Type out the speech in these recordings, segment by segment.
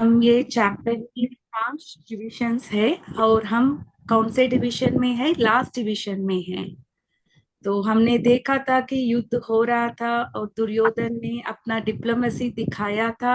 हम ये चैप्टर की 5 डिविजन्स है और हम कौन से डिवीजन में है? लास्ट डिवीजन में है। तो हमने देखा था कि युद्ध हो रहा था और दुर्योधन ने अपना डिप्लोमेसी दिखाया था।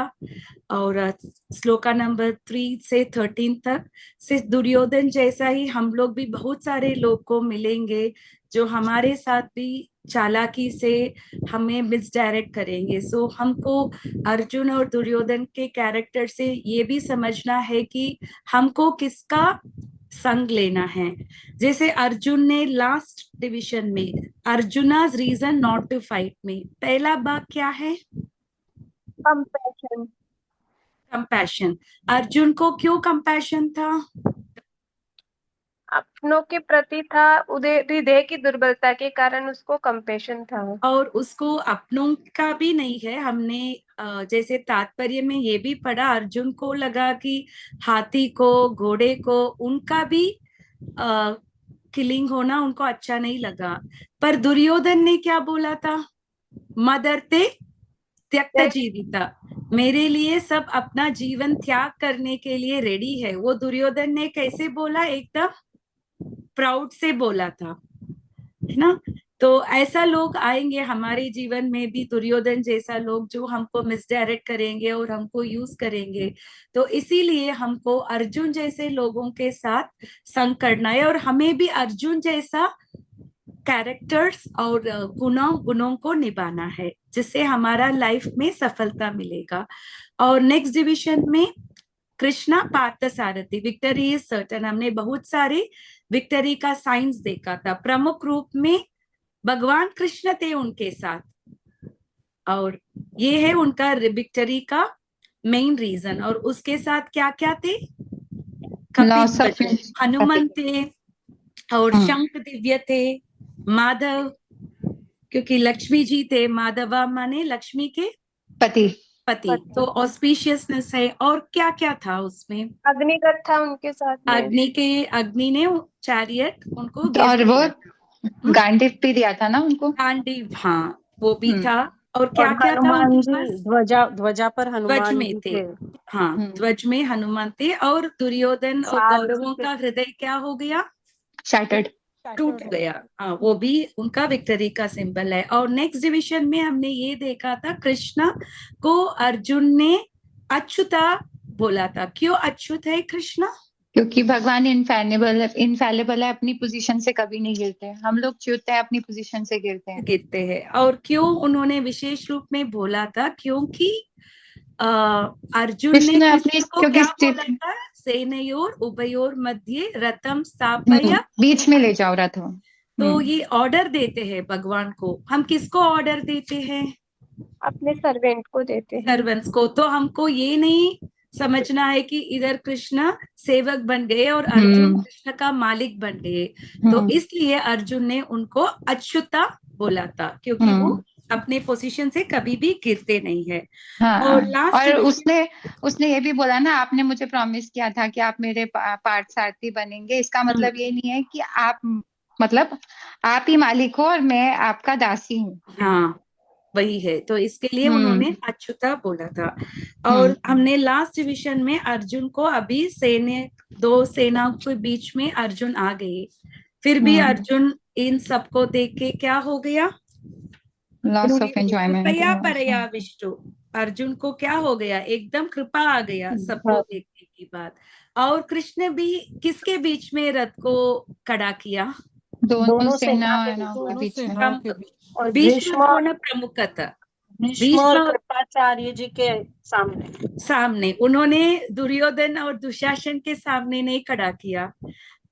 और श्लोका नंबर 3 से 13 तक सिर्फ दुर्योधन जैसा ही हम लोग भी बहुत सारे लोग को मिलेंगे जो हमारे साथ भी चालाकी से हमें मिसडायरेक्ट करेंगे। सो हमको अर्जुन और दुर्योधन के कैरेक्टर से ये भी समझना है कि हमको किसका संग लेना है। जैसे अर्जुन ने लास्ट डिविजन में Arjuna's reason not to fight में पहला भाग क्या है? कंपैशन। कंपैशन। अर्जुन को क्यों कंपैशन था? अपनों के प्रति था, उदय हृदय की दुर्बलता के कारण उसको कंपैशन था। और उसको अपनों का भी नहीं है। हमने जैसे तात्पर्य में ये भी पढ़ा, अर्जुन को लगा कि हाथी को, घोड़े को, उनका भी किलिंग होना उनको अच्छा नहीं लगा। पर दुर्योधन ने क्या बोला था? मदर्ते त्यक्त जीविता, मेरे लिए सब अपना जीवन त्याग करने के लिए रेडी है। वो दुर्योधन ने कैसे बोला? एकदम प्राउड से बोला था, है ना? तो ऐसा लोग आएंगे हमारे जीवन में भी, दुर्योधन जैसा लोग जो हमको मिसडायरेक्ट करेंगे और हमको यूज करेंगे। तो इसीलिए हमको अर्जुन जैसे लोगों के साथ संग करना है और हमें भी अर्जुन जैसा कैरेक्टर्स और गुणों को निभाना है, जिससे हमारा लाइफ में सफलता मिलेगा। और नेक्स्ट डिविजन में कृष्णा पार्थ सारथी, विक्टरी इज सर्टन। हमने बहुत सारे विक्टरी का साइंस देखा था। प्रमुख रूप में भगवान कृष्ण थे उनके साथ, और ये है उनका विक्टरी का मेन रीजन। और उसके साथ क्या क्या थे? लॉस ऑफ कपिध्वज, हनुमान थे, और शंख दिव्य थे, माधव, क्योंकि लक्ष्मी जी थे। माधवा माने लक्ष्मी के पति। पति। तो ऑस्पिशियसनेस है। और क्या क्या था उसमें? अग्निगत था उनके साथ में। अग्नि ने चैरियट उनको और गिफ्ट वो किया। गांडीव भी दिया था ना उनको। गांडीव, हाँ, वो भी था। और क्या और क्या था हनुमान उनके जी पास? ध्वजा पर ध्वज हनुमान में जी थे। थे। हाँ, ध्वज में हनुमान थे। और दुर्योधन और सारथी कौरवों थे। का हृदय क्या हो गया? शैटर्ड। टूट गया। हाँ, वो भी उनका विक्टरी का सिंबल है। और नेक्स्ट डिविजन में हमने ये देखा था, कृष्णा को अर्जुन ने अच्युता बोला था। क्यों अच्युत है कृष्णा? क्योंकि भगवान इनफैलेबल है, अपनी पोजीशन से कभी नहीं गिरते। हम लोग च्युत है, अपनी पोजीशन से गिरते हैं। गिरते हैं। और क्यों उन्होंने विशेष रूप में बोला था? क्योंकि अर्जुन ने कृष्ण अपनी, कृष्ण को क्योंकि क्या स्थित बोला था? सेनयोर उभयोर मध्य रथम स्थापय। बीच में ले जाओ रथ हो। तो ये ऑर्डर देते हैं भगवान को। हम किसको ऑर्डर देते हैं? अपने सर्वेंट को देते हैं। सर्वेंट्स को। तो हमको ये नहीं समझना है कि इधर कृष्ण सेवक बन गए और अर्जुन कृष्ण का मालिक बन गए। तो इसलिए अर्जुन ने उनको अच्युता बोला था, क्योंकि वो अपने पोजीशन से कभी भी गिरते नहीं है। हाँ। और लास्ट और उसने ये भी बोला ना, आपने मुझे प्रॉमिस किया था कि आप मेरे पार्थ सारथी बनेंगे। इसका मतलब ये नहीं है कि आप, मतलब आप ही मालिक हो और मैं आपका दासी हूँ। हाँ, वही है। तो इसके लिए उन्होंने अच्युता बोला था। और हमने लास्ट डिविजन में अर्जुन को, अभी दो सेनाओं के बीच में अर्जुन आ गए, फिर भी अर्जुन इन सबको देख के क्या हो गया? Loss of enjoyment. कृपया परया विष्णु। अर्जुन को क्या हो गया? एकदम कृपा आ गया सबको देखने की बात। और कृष्ण भी किसके बीच में रथ को खड़ा किया? दोनों सेना के बीच सेनाओं में। के बीच में। और भीष्म द्रोण प्रमुखतः। भीष्म और भीष्म कृपाचार्य जी के सामने। सामने उन्होंने दुर्योधन और दुशासन के सामने नहीं खड़ा किया,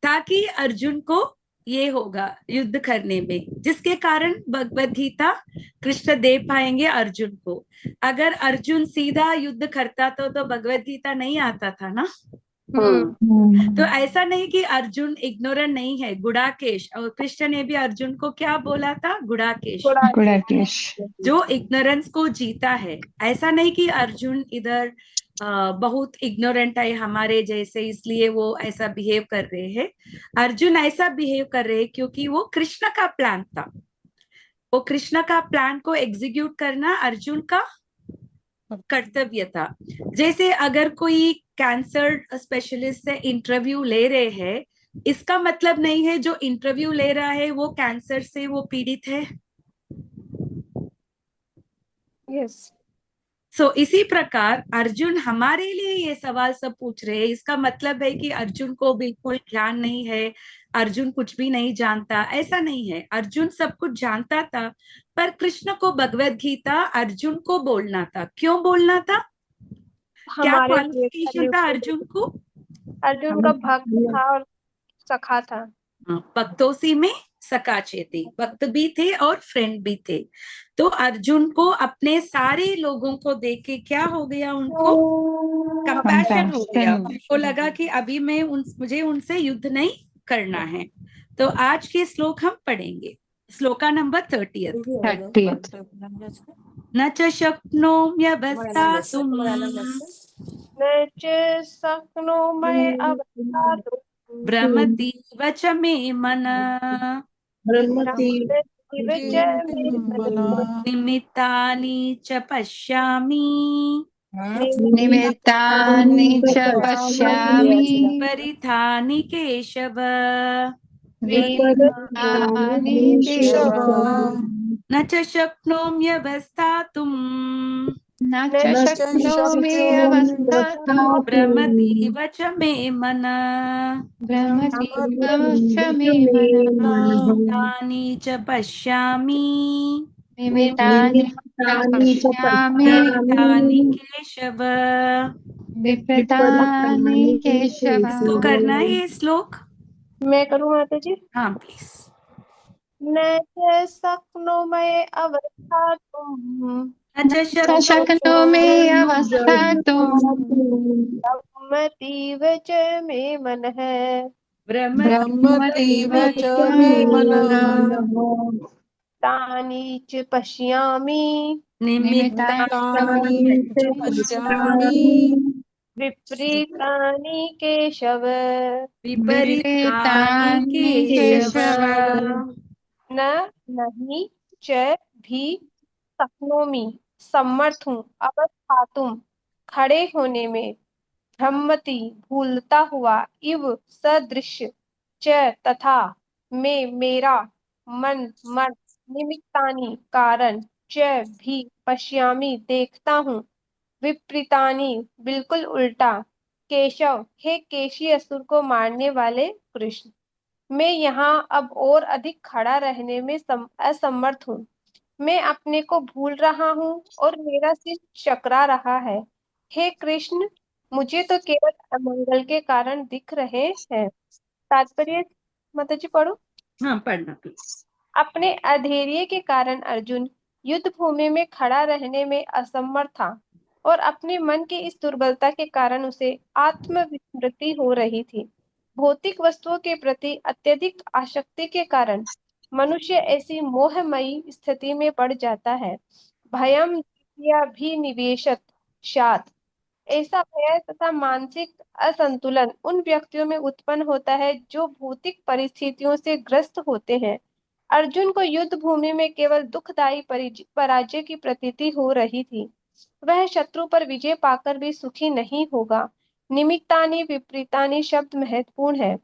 ताकि अर्जुन को ये होगा युद्ध करने में, जिसके कारण भगवत गीता कृष्ण दे पाएंगे अर्जुन को। अगर अर्जुन सीधा युद्ध करता तो भगवत गीता नहीं आता था ना। तो ऐसा नहीं कि अर्जुन इग्नोरेंट नहीं है, गुड़ाकेश। और कृष्ण ने भी अर्जुन को क्या बोला था? गुड़ाकेश, गुड़ाकेश। जो इग्नोरेंस को जीता है। ऐसा नहीं कि अर्जुन इधर बहुत इग्नोरेंट है हमारे जैसे, इसलिए वो ऐसा बिहेव कर रहे हैं। अर्जुन ऐसा बिहेव कर रहे हैं क्योंकि वो कृष्ण का प्लान था। वो कृष्ण का प्लान को एग्जीक्यूट करना अर्जुन का कर्तव्य था। जैसे अगर कोई कैंसर स्पेशलिस्ट से इंटरव्यू ले रहे हैं, इसका मतलब नहीं है जो इंटरव्यू ले रहा है वो कैंसर से वो पीड़ित है। यस। इसी प्रकार अर्जुन हमारे लिए ये सवाल सब पूछ रहे हैं, इसका मतलब है कि अर्जुन को बिल्कुल ज्ञान नहीं है, अर्जुन कुछ भी नहीं जानता, ऐसा नहीं है। अर्जुन सब कुछ जानता था, पर कृष्ण को भगवत गीता अर्जुन को बोलना था। क्यों बोलना था? क्या हमारे लिए क्वालिफिकेशन था अर्जुन को? अर्जुन का भक्त था और सखा था। भक्तोसी में सकाचे थे, भक्त भी थे और फ्रेंड भी थे। तो अर्जुन को अपने सारे लोगों को देख के क्या हो गया, उनको कंपैशन हो गया। उनको लगा कि अभी मुझे उनसे युद्ध नहीं करना है। तो आज के श्लोक हम पढ़ेंगे, श्लोका नंबर 30। 30th। न च शक्नोम्यवस्थातुं न च शक्नोमि अवस्थातुं भ्रमतीव च मे मनः भ्रमतीव च मे मनः निमित्तानि च पश्यामि निमित्तानि च पश्यामि परिथानि केशव। विपरीतानि केशव। न च शक्नोम्यवस्थातुं न च शक्नोमि अवस्थातुं भ्रमतीव च मे मनः भ्रमतीव च मे मनः तानि च पश्यामि निमित्तानि च पश्यामि परिथानि केशव। विपरीतानि केशव। इसको करना है ये श्लोक। मैं करूँ माता जी? हाँ प्लीज। न च शक्नोमि अवस्थातुं न च स शक्नोमि अवस्थातुं भ्रमतीव च मे मनः भ्रमतीव च मे मनः तानि च पश्यामि निमित्तानि च पश्यामि विपरीतानि केशव। विपरीतानि विपरीतानि केशव। केशव। न नहीं च भी शक्नोमि समर्थ हूँ अवस्थातुम खड़े होने में भ्रमति भूलता हुआ इव सदृश च तथा मैं मेरा मन निमित्तानि कारण च भी पश्यामि देखता हूँ विपरीतानि बिल्कुल उल्टा केशव हे केशी असुर को मारने वाले कृष्ण। मैं यहाँ अब और अधिक खड़ा रहने में असमर्थ हूँ। मैं अपने को भूल रहा हूँ और मेरा सिर चकरा रहा है। हे कृष्ण, मुझे तो केवल अमंगल के कारण दिख रहे हैं। तात्पर्य माता जी पढ़ो। हाँ पढ़ना प्लीज। अपने अधैर्य के कारण अर्जुन युद्ध भूमि में खड़ा रहने में असमर्थ था और अपने मन की इस दुर्बलता के कारण उसे आत्मविस्मृति हो रही थी। भौतिक वस्तुओं के प्रति अत्यधिक आसक्ति के कारण मनुष्य ऐसी मोहमयी स्थिति में पड़ जाता है। भयम या भी निवेशत शात ऐसा भय तथा मानसिक असंतुलन उन व्यक्तियों में उत्पन्न होता है जो भौतिक परिस्थितियों से ग्रस्त होते हैं। अर्जुन को युद्ध भूमि में केवल दुखदायी पराजय की प्रतीति हो रही थी। वह शत्रु पर विजय पाकर भी सुखी नहीं होगा। निमित्तानि विपरीतानि शब्द महत्वपूर्ण है।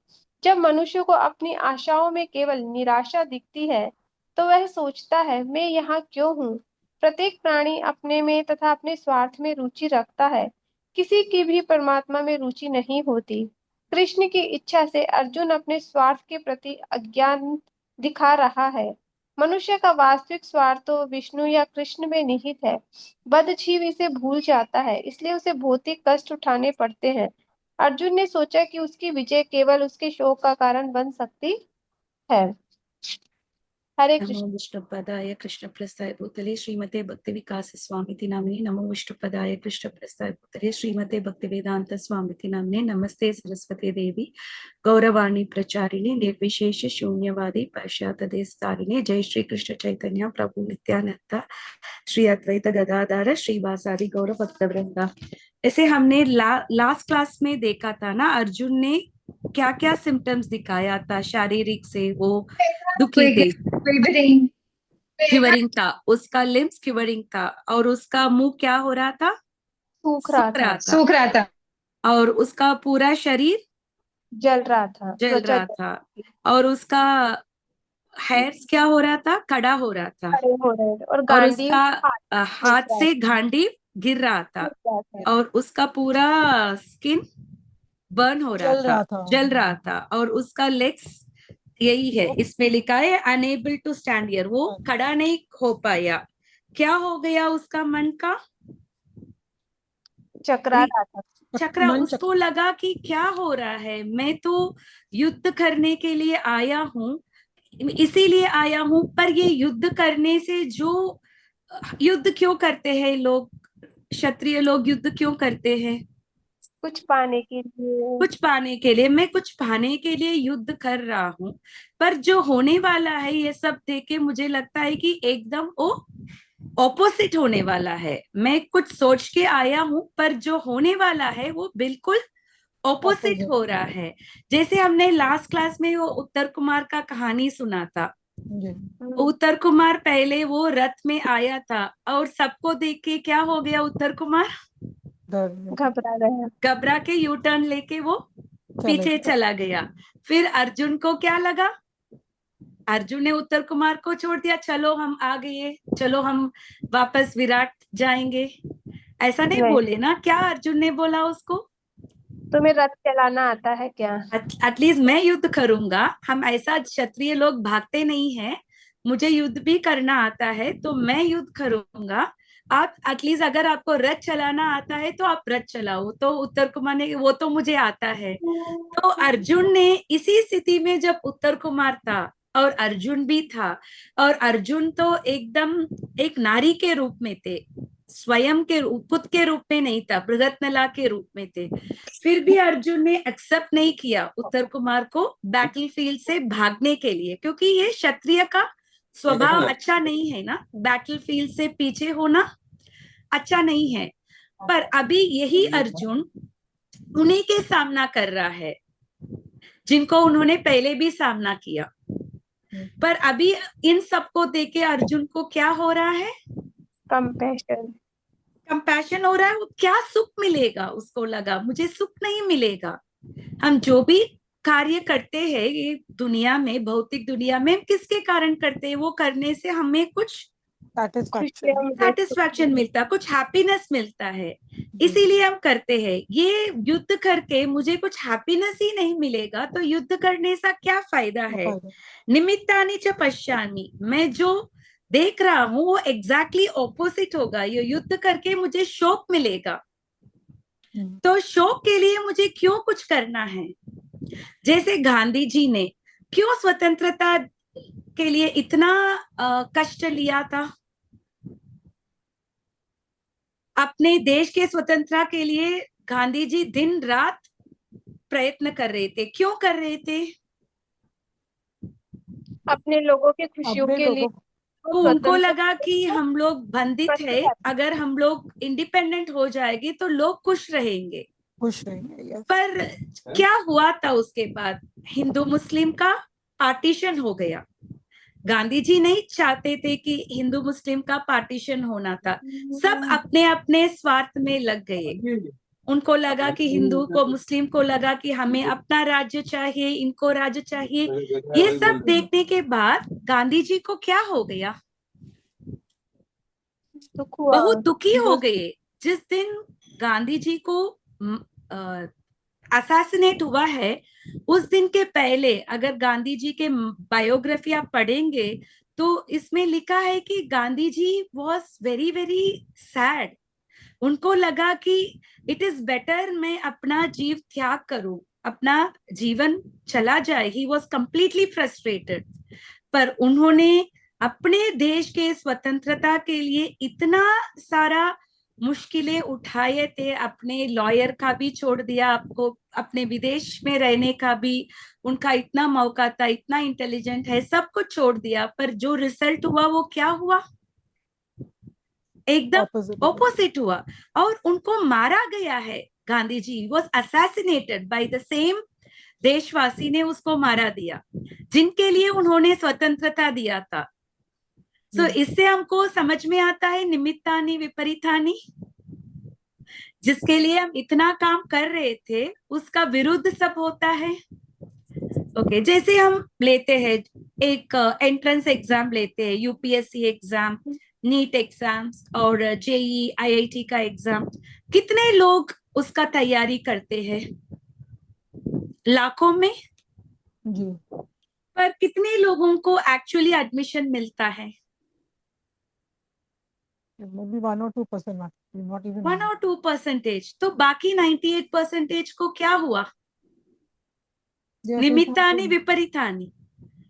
जब मनुष्य को अपनी आशाओं में केवल निराशा दिखती है तो वह सोचता है मैं यहाँ क्यों हूँ। प्रत्येक प्राणी अपने में तथा अपने स्वार्थ में रुचि रखता है, किसी की भी परमात्मा में रुचि नहीं होती। कृष्ण की इच्छा से अर्जुन अपने स्वार्थ के प्रति अज्ञान दिखा रहा है। मनुष्य का वास्तविक स्वार्थ तो विष्णु या कृष्ण में निहित है। बदजीव इसे भूल जाता है, इसलिए उसे भौतिक कष्ट उठाने पड़ते हैं। अर्जुन ने सोचा कि उसकी विजय केवल उसके शोक का कारण बन सकती है। हरे नमो कृष्ण। विष्णुपदाय कृष्णप्रस्थाय भूतले श्रीमते भक्ति विकास स्वामिति नामिने। नमो विष्णुपदाय कृष्णप्रस्थाय भूतले श्रीमते भक्ति वेदांत स्वामिति नामिने। नमस्ते सरस्वती देवी गौरवाणी प्रचारिणे निर्विशेष शून्यवादी पाश्चात्यदेशतारिणे। जय श्री कृष्ण चैतन्य प्रभु नित्यानंद श्री अद्वैत गदाधर श्रीवासादि गौर भक्तवृंदा। ऐसे हमने लास्ट क्लास में देखा था ना, अर्जुन ने क्या क्या सिम्टम्स दिखाया था शारीरिक से, वो दुखी थे। Quivering, क्विवरिंग था, उसका लिम्स क्विवरिंग था, और उसका मुंह क्या हो रहा था? सूख रहा सूख था, रहा था। सूख रहा था। और उसका पूरा शरीर जल रहा था, जल त्वचा रहा जल था। रही थी, और उसका हेयर्स क्या हो रहा था? खड़ा हो रहा था। खड़े हो रहे थे, और और गांडी उसका हाथ सूख हाथ रहा से था, गांडी गिर रहा था। सूख रहा था, और उसका पूरा स्किन बर्न हो रहा जल था, रहा था। जल रहा था। और उसका लेग्स, यही है इसमें लिखा है, अनेबल टू स्टैंड हियर, वो खड़ा नहीं हो पाया। क्या हो गया उसका मन का? चकरा रहा था। चक्रा। मन उसको लगा कि क्या हो रहा है, मैं तो युद्ध करने के लिए आया हूँ, इसीलिए आया हूँ, पर ये युद्ध करने से जो युद्ध क्यों करते हैं लोग, क्षत्रिय लोग युद्ध क्यों करते हैं? कुछ पाने के लिए। कुछ पाने के लिए। मैं कुछ पाने के लिए युद्ध कर रहा हूँ, पर जो होने वाला है ये सब देख के मुझे लगता है कि एकदम वो ऑपोजिट होने वाला है। मैं कुछ सोच के आया हूँ, पर जो होने वाला है वो बिल्कुल ऑपोजिट Opposite. हो रहा है। जैसे हमने लास्ट क्लास में वो उत्तर कुमार का कहानी सुना था। जी। उत्तर कुमार पहले वो रथ में आया था, और सबको देख के क्या हो गया? उत्तर कुमार डर गए। घबरा गया, घबरा के यू टर्न लेके वो चले पीछे गए। चला गया। फिर अर्जुन को क्या लगा? अर्जुन ने उत्तर कुमार को छोड़ दिया, चलो हम आ गए, चलो हम वापस विराट जाएंगे। ऐसा नहीं नहीं, बोले ना? क्या अर्जुन ने बोला उसको? तुम्हें रथ चलाना आता है क्या? एटलीस्ट मैं युद्ध करूंगा। हम ऐसा क्षत्रिय लोग भागते नहीं है, मुझे युद्ध भी करना आता है, तो मैं युद्ध करूंगा। आप एटलीस्ट अगर आपको रथ चलाना आता है तो आप रथ चलाओ। तो उत्तर कुमार ने, वो तो मुझे आता है। तो अर्जुन ने इसी स्थिति में जब उत्तर कुमार था और अर्जुन भी था, और अर्जुन तो एकदम एक नारी के रूप में थे, स्वयं के रूप, खुद के रूप में नहीं था, बृहत्नला के रूप में थे। फिर भी अर्जुन ने एक्सेप्ट नहीं किया उत्तर कुमार को बैटलफील्ड से भागने के लिए, क्योंकि ये क्षत्रिय का स्वभाव अच्छा नहीं है ना, बैटलफील्ड से पीछे होना अच्छा नहीं है। पर अभी यही अर्जुन उन्हीं के सामना कर रहा है जिनको उन्होंने पहले भी सामना किया। पर अभी इन सबको देख के अर्जुन को क्या हो रहा है? कंपैशन। कंपैशन हो रहा है। वो क्या सुख मिलेगा? उसको लगा मुझे सुख नहीं मिलेगा। हम जो भी कार्य करते हैं ये दुनिया में, भौतिक दुनिया में, किसके कारण करते हैं? वो करने से हमें कुछ सेटिस्फैक्शन। सेटिस्फैक्शन मिलता है, कुछ हैप्पीनेस मिलता है, इसीलिए हम करते हैं। ये युद्ध करके मुझे कुछ हैप्पीनेस ही नहीं मिलेगा, तो युद्ध करने से क्या फायदा है? निमित्तानि च पश्यामि, मैं जो देख रहा हूँ वो एग्जैक्टली ऑपोजिट होगा। ये युद्ध करके मुझे शोक मिलेगा, तो शोक के लिए मुझे क्यों कुछ करना है? जैसे गांधी जी ने क्यों स्वतंत्रता के लिए इतना कष्ट लिया था? अपने देश के स्वतंत्रता के लिए गांधी जी दिन रात प्रयत्न कर रहे थे। क्यों कर रहे थे? अपने लोगों की खुशियों अपने के लिए। लोगों तो उनको लगा कि हम लोग बंधित है, अगर हम लोग इंडिपेंडेंट हो जाएंगे तो लोग खुश रहेंगे। खुश रहेंगे। यस। पर क्या हुआ था उसके बाद? हिंदू मुस्लिम का पार्टीशन हो गया। गांधी जी नहीं चाहते थे कि हिंदू मुस्लिम का पार्टीशन होना था। सब अपने अपने स्वार्थ में लग गए। उनको लगा कि हिंदू को, मुस्लिम को लगा कि हमें अपना राज्य चाहिए, इनको राज्य चाहिए। ये सब देखने के बाद गांधी जी को क्या हो गया? दुख हुआ। बहुत दुखी हो गए। जिस दिन गांधी जी को असैसिनेट हुआ है, उस दिन के पहले अगर गांधी जी के बायोग्राफी आप पढ़ेंगे तो इसमें लिखा है कि Gandhi ji was very very sad. उनको लगा कि इट इज बेटर मैं अपना जीव त्याग करूं, अपना जीवन चला जाए। He was completely frustrated. पर उन्होंने अपने देश के स्वतंत्रता के लिए इतना सारा मुश्किलें उठाए थे। अपने लॉयर का भी छोड़ दिया, आपको अपने विदेश में रहने का भी, उनका इतना मौका था, इतना इंटेलिजेंट है, सब कुछ छोड़ दिया। पर जो रिजल्ट हुआ वो क्या हुआ? एकदम ऑपोजिट हुआ। और उनको मारा गया है। Gandhi ji was assassinated by the same देशवासी ने उसको मारा दिया जिनके लिए उन्होंने स्वतंत्रता दिया था। सो इससे हमको समझ में आता है निमित्तानि विपरीतानि, जिसके लिए हम इतना काम कर रहे थे उसका विरुद्ध सब होता है। ओके, जैसे हम लेते हैं एक एंट्रेंस एग्जाम लेते हैं, यूपीएससी एग्जाम, नीट एग्जाम्स और जेई आईआईटी का एग्जाम, कितने लोग उसका तैयारी करते हैं? लाखों में। जी। पर कितने लोगों को एक्चुअली एडमिशन मिलता है? Maybe 1 or 2%, not even 1 और 2%। तो बाकी 98% को क्या हुआ? they are निमित्तानि taking विपरीतानि।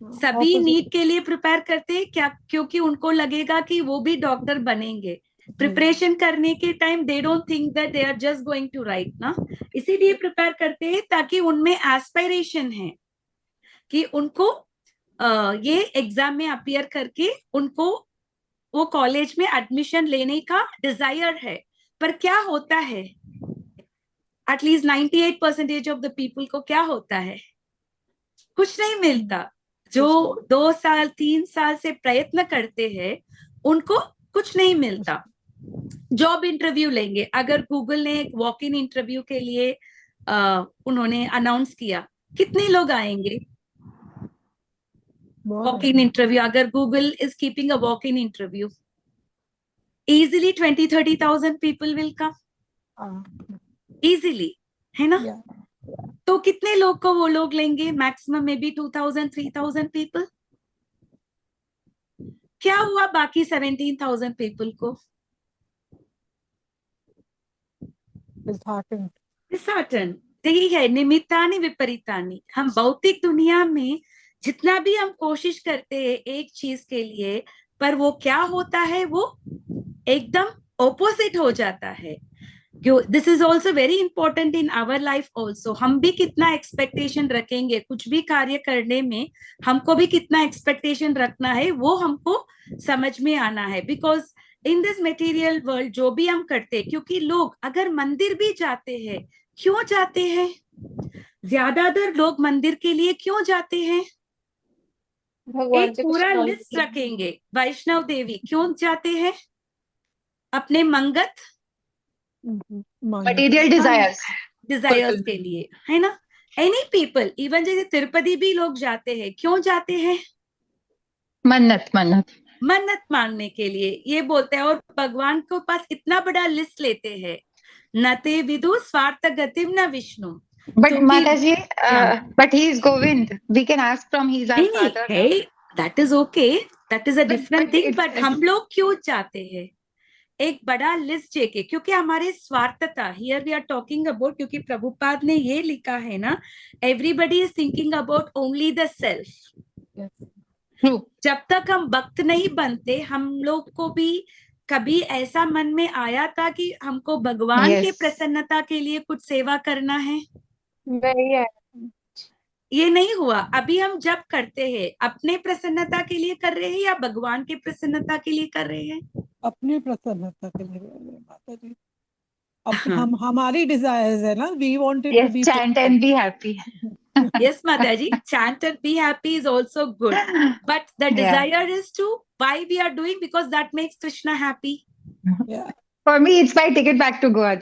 सभी opposite. नीट के लिए प्रिपेयर करते हैं क्या? क्योंकि उनको लगेगा कि वो भी डॉक्टर बनेंगे। प्रिपरेशन करने के time they don't think that they are just going to write ना, इसीलिए प्रिपेयर करते हैं ताकि उनमें एस्पिरेशन है कि उनको ये एग्जाम में अपीयर करके उनको वो कॉलेज में एडमिशन लेने का डिजायर है। पर क्या होता है, एटलीस्ट 98% ऑफ द पीपल को क्या होता है? कुछ नहीं मिलता। जो 2 साल 3 साल से प्रयत्न करते हैं उनको कुछ नहीं मिलता। जॉब इंटरव्यू लेंगे, अगर गूगल ने एक वॉक इन इंटरव्यू के लिए उन्होंने अनाउंस किया, कितने लोग आएंगे? वॉक इन इंटरव्यू, अगर Google is keeping a walk in interview, easily 20-30,000 people will come easily, है ना? तो कितने लोग को वो लोग लेंगे? मैक्सिमम में भी 2,000-3,000 पीपल। क्या हुआ बाकी 17,000 पीपल को? डिसहार्टेंड। यही है निमित्तानि विपरीतानि। हम भौतिक दुनिया में जितना भी हम कोशिश करते हैं एक चीज के लिए, पर वो क्या होता है, वो एकदम ऑपोजिट हो जाता है। This is also very important in our life also. हम भी कितना एक्सपेक्टेशन रखेंगे कुछ भी कार्य करने में, हमको भी कितना एक्सपेक्टेशन रखना है वो हमको समझ में आना है। Because in this material world जो भी हम करते हैं, क्योंकि लोग अगर मंदिर भी जाते हैं, क्यों जाते हैं? ज्यादातर लोग मंदिर के लिए क्यों जाते हैं? भगवान एक से पूरा कुछ लिस्ट रखेंगे। वैष्णव देवी क्यों जाते हैं? अपने मंगत मटेरियल डिजायर्स के लिए, है ना? एनी पीपल, इवन जैसे तिरुपति भी लोग जाते हैं, क्यों जाते हैं? मन्नत मन्नत मांगने के लिए, ये बोलते हैं। और भगवान के पास इतना बड़ा लिस्ट लेते हैं, नते विदु स्वार्थ गतिम न Vishnu. But Mataji, but he is Govind. We can ask from his our father. Hey, that is okay. That is a different thing. But हम लोग क्यों चाहते हैं एक बड़ा लिस्ट लेके? क्योंकि हमारे स्वार्थता, here we are talking about, क्योंकि प्रभुपाद ने ये लिखा है ना, everybody is thinking about only the self. जब तक हम भक्त नहीं बनते, हम लोग को भी कभी ऐसा मन में आया था कि हमको भगवान के प्रसन्नता के लिए कुछ सेवा करना है? नहीं है, ये नहीं हुआ। अभी हम जब करते हैं, अपने प्रसन्नता के लिए कर रहे हैं या भगवान के प्रसन्नता के लिए कर रहे हैं? अपनी प्रसन्नता के लिए माता जी। हम हमारी डिजायर्स है ना, we wanted to be chant and be happy. Yes, Mataji, chant and be happy is also good, but the desire is to why we are doing, because that makes Krishna happy. Yeah. For me, it's my ticket back to Goa.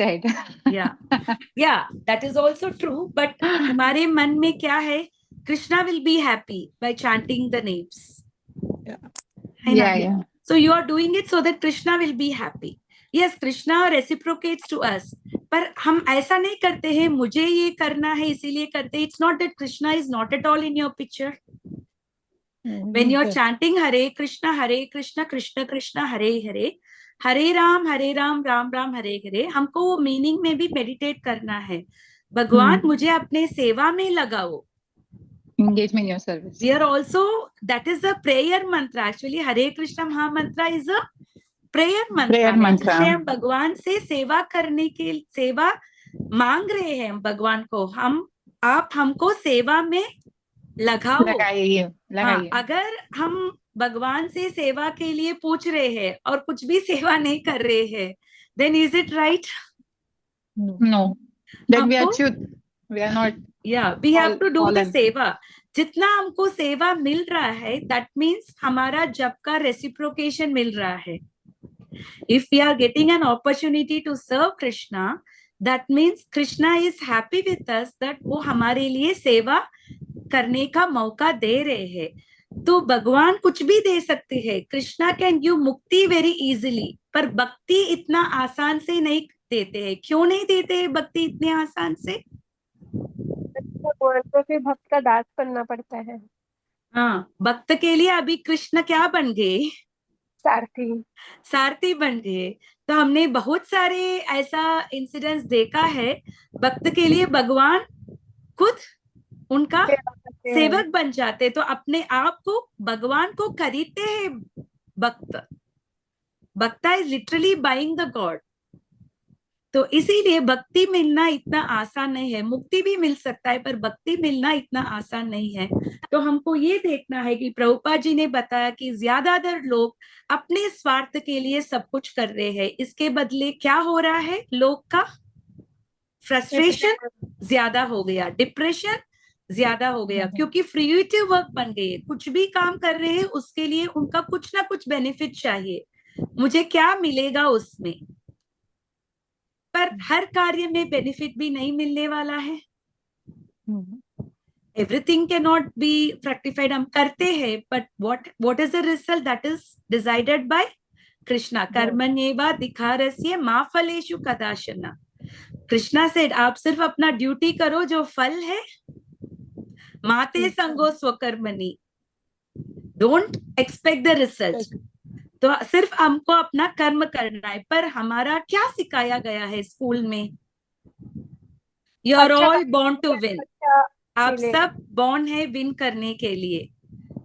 Yeah, that is also true. But हमारे मन में क्या है? Krishna will be happy by chanting the names. Yeah. So you are doing it so that Krishna will be happy. Yes, Krishna reciprocates to us. पर हम ऐसा नहीं करते हैं मुझे ये करना है इसीलिए करते हैं. It's not that Krishna is not at all in your picture. When you are chanting Hare Krishna, Krishna Krishna, Hare Hare, Hare Ram, Ram Ram, Hare Hare, हमको वो मीनिंग में भी मेडिटेट करना है. भगवान मुझे अपने सेवा में लगाओ. Engage me in your service. We are also, that is a prayer mantra. Actually, Hare Krishna Maha Mantra is a prayer mantra. जिससे हम भगवान से सेवा करने के सेवा मांग रहे हैं भगवान को. आप हमको सेवा में लगाओ. लगाइए. अगर हम भगवान से सेवा के लिए पूछ रहे हैं और कुछ भी सेवा नहीं कर रहे हैं, then is it right? No. Then we are not. Yeah, we have to do the seva. जितना हमको सेवा मिल रहा है, दैट मीन्स हमारा जब का रेसिप्रोकेशन मिल रहा है. If we are getting an opportunity to serve Krishna, that means Krishna is happy with us that वो हमारे लिए सेवा करने का मौका दे रहे हैं. तो भगवान कुछ भी दे सकते हैं. कृष्णा कैन गिव मुक्ति वेरी इजीली, पर भक्ति इतना आसान से नहीं देते हैं. क्यों नहीं देते हैं भक्ति इतने आसान से? भगवान को फिर भक्त का दास बनना पड़ता है. हाँ, भक्त के लिए अभी कृष्ण क्या बन गए? सारथी बन गए. तो हमने बहुत सारे ऐसा इंसिडेंट्स देखा है, भक्त के लिए भगवान खुद उनका सेवक बन जाते. तो अपने आप को भगवान को खरीदते हैं भक्त. भक्ता is literally buying the God. तो इसीलिए भक्ति मिलना इतना आसान नहीं है. मुक्ति भी मिल सकता है, पर भक्ति मिलना इतना आसान नहीं है. तो हमको ये देखना है कि प्रभुपाद जी ने बताया कि ज्यादातर लोग अपने स्वार्थ के लिए सब कुछ कर रहे हैं. इसके बदले क्या हो रहा है? लोग का फ्रस्ट्रेशन ज्यादा हो गया, डिप्रेशन ज्यादा हो गया, क्योंकि फ्रूटिव वर्क बन गए. कुछ भी काम कर रहे हैं उसके लिए उनका कुछ ना कुछ बेनिफिट चाहिए. मुझे क्या मिलेगा उसमें? पर हर कार्य में बेनिफिट भी नहीं मिलने वाला है. Everything can not be fructified. हम करते हैं, but what is the result? That is decided by Krishna. कर्मण्येवाधिकारस्य मा फलेषु कदाचन. कृष्णा सेड आप सिर्फ अपना ड्यूटी करो, जो फल है माते संगो स्वकर्मणि. Don't expect the result. तो सिर्फ हमको अपना कर्म करना है. पर हमारा क्या सिखाया गया है स्कूल में? You are all born to win. आप सब बॉर्न है विन करने के लिए.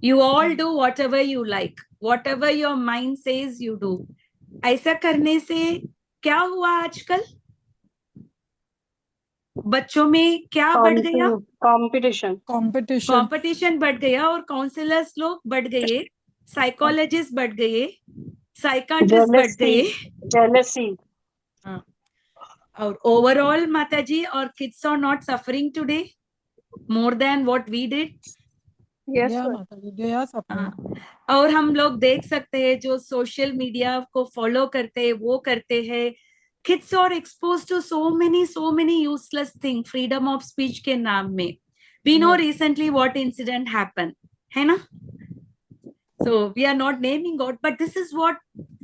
You all do whatever you like, whatever your mind says you do. ऐसा करने से क्या हुआ? आजकल बच्चों में क्या बढ़ गया? कंपटीशन बढ़ गया, और काउंसलर्स लोग बढ़ गए, साइकोलॉजिस्ट बढ़ गए, साइकाट्रिस्ट बढ़ गए, jealousy. और ओवरऑल माताजी और kids are not suffering today more than what we did. और हम लोग देख सकते हैं जो सोशल मीडिया को फॉलो करते हैं वो करते हैं. Kids are expose to so many useless thing freedom of speech के नाम में. We know recently what incident happen, है ना? So we are not naming God, but this is what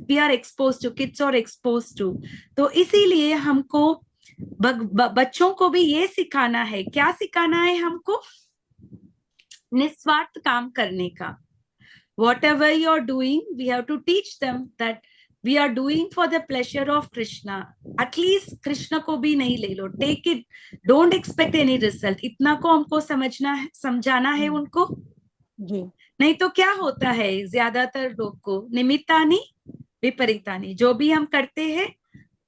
we are exposed to. Kids are exposed to. तो इसीलिए हमको बच्चों को भी ये सिखाना है. क्या सिखाना है हमको? निस्वार्थ काम करने का. Whatever you are doing, we have to teach them that we are doing for the pleasure of Krishna. At least Krishna को भी नहीं ले लो. Take it. Don't expect any result. इतना को हमको समझाना है उनको. नहीं तो क्या होता है ज्यादातर लोग को? निमित्तानि विपरीतानि. जो भी हम करते हैं,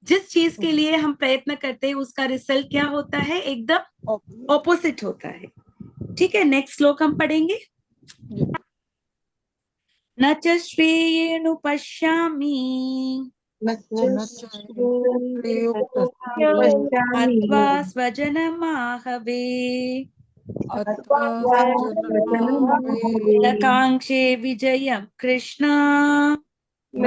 जिस चीज के लिए हम प्रयत्न करते हैं, उसका रिजल्ट क्या होता है? एकदम ऑपोजिट होता है. ठीक है, नेक्स्ट श्लोक हम पढ़ेंगे. न च श्रेयेण पश्यामि अत्वा स्वजनमाहवे न कांक्षे विजयं कृष्ण न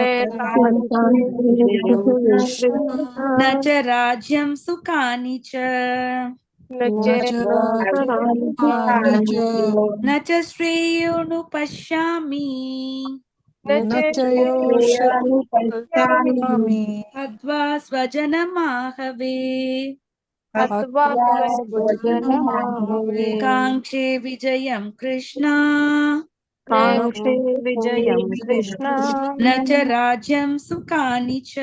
च राज्यं सुखानि च न च श्रेयोनुपश्यामि अत्वा स्वजनमाहवे कांक्षे विजयं कृष्ण न च राज्यं सुखानि च.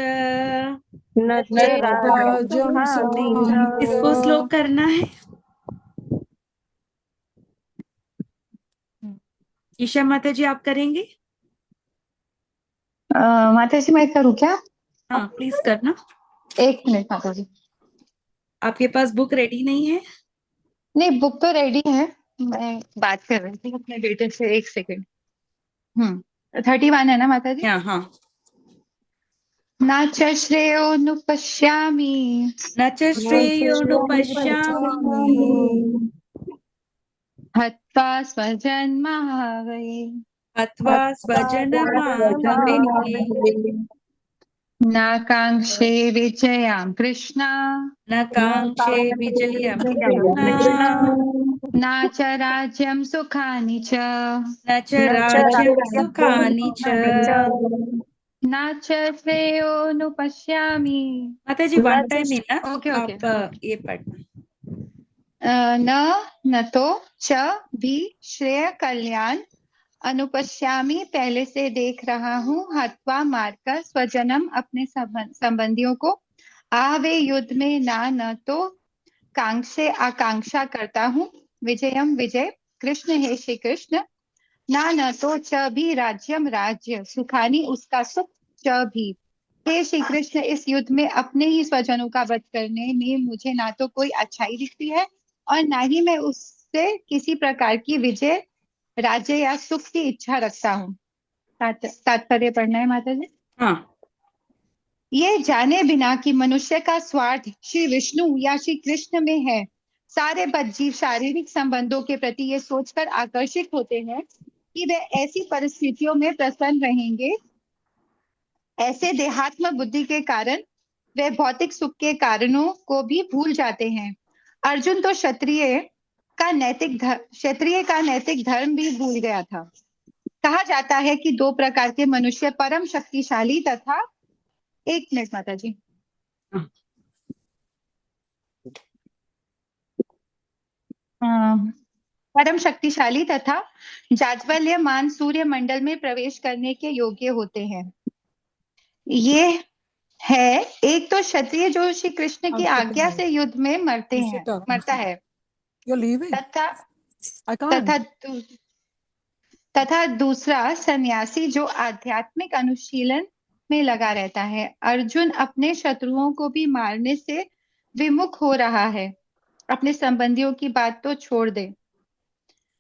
इसको श्लोक करना है. ईशा माता जी आप करेंगे? माता जी मैं करूँ क्या? हाँ प्लीज करना. 1 मिनट माता जी. आपके पास बुक रेडी नहीं है? नहीं, बुक तो रेडी है. मैं बात कर रही थी अपने बेटे से. 1 सेकंड. 31 है ना माता जी? हाँ. न च श्रेयोनुपश्यामि न च श्रेयोनुपश्यामि हत्वा स्वजन्मावये अथवा स्वजनमाहवे नाकांक्षे विजयां कृष्णा न कांक्षे विजयं कृष्ण ना च राज्यं सुखानि च न च राज्यं सुखानि च। ना च श्रेयोनुपश्यामि। माता जी वन टाइम ही ना, ओके ओके। आप ये पढ़ना। न तो च भी श्रेय कल्याण अनुपश्यामी पहले से देख रहा हूँ, हत्वा मारकर स्वजनम अपने संबंधियों को, आवे युद्ध में ना न तो कांक्षे आकांक्षा करता हूँ, विजयम विजय कृष्ण हे श्री कृष्ण, ना न तो च भी राज्यम राज्य सुखानी उसका सुख, च भी हे श्री कृष्ण इस युद्ध में अपने ही स्वजनों का वध करने में मुझे ना तो कोई अच्छाई दिखती है और ना ही मैं उससे किसी प्रकार की विजय राज्य या सुख की इच्छा रखता हूँ। तात्पर्य पढ़ना है माता जी। हाँ, ये जाने बिना कि मनुष्य का स्वार्थ श्री विष्णु या श्री कृष्ण में है, सारे बद्धजीव शारीरिक संबंधों के प्रति ये सोचकर आकर्षित होते हैं कि वे ऐसी परिस्थितियों में प्रसन्न रहेंगे। ऐसे देहात्म बुद्धि के कारण वे भौतिक सुख के कारणों को भी भूल जाते हैं। अर्जुन तो क्षत्रिय का नैतिक धर्म भी भूल गया था। कहा जाता है कि दो प्रकार के मनुष्य परम शक्तिशाली तथा, एक मिनट माता जी, परम शक्तिशाली तथा जाज्वल्यमान सूर्य मंडल में प्रवेश करने के योग्य होते हैं। ये है एक तो क्षत्रिय जो श्री कृष्ण की आज्ञा से युद्ध में मरता है You're leaving? तथा I can't. तथा दूसरा सन्यासी जो आध्यात्मिक अनुशीलन में लगा रहता है। अर्जुन अपने शत्रुओं को भी मारने से विमुख हो रहा है। अपने संबंधियों की बात तो छोड़ दे,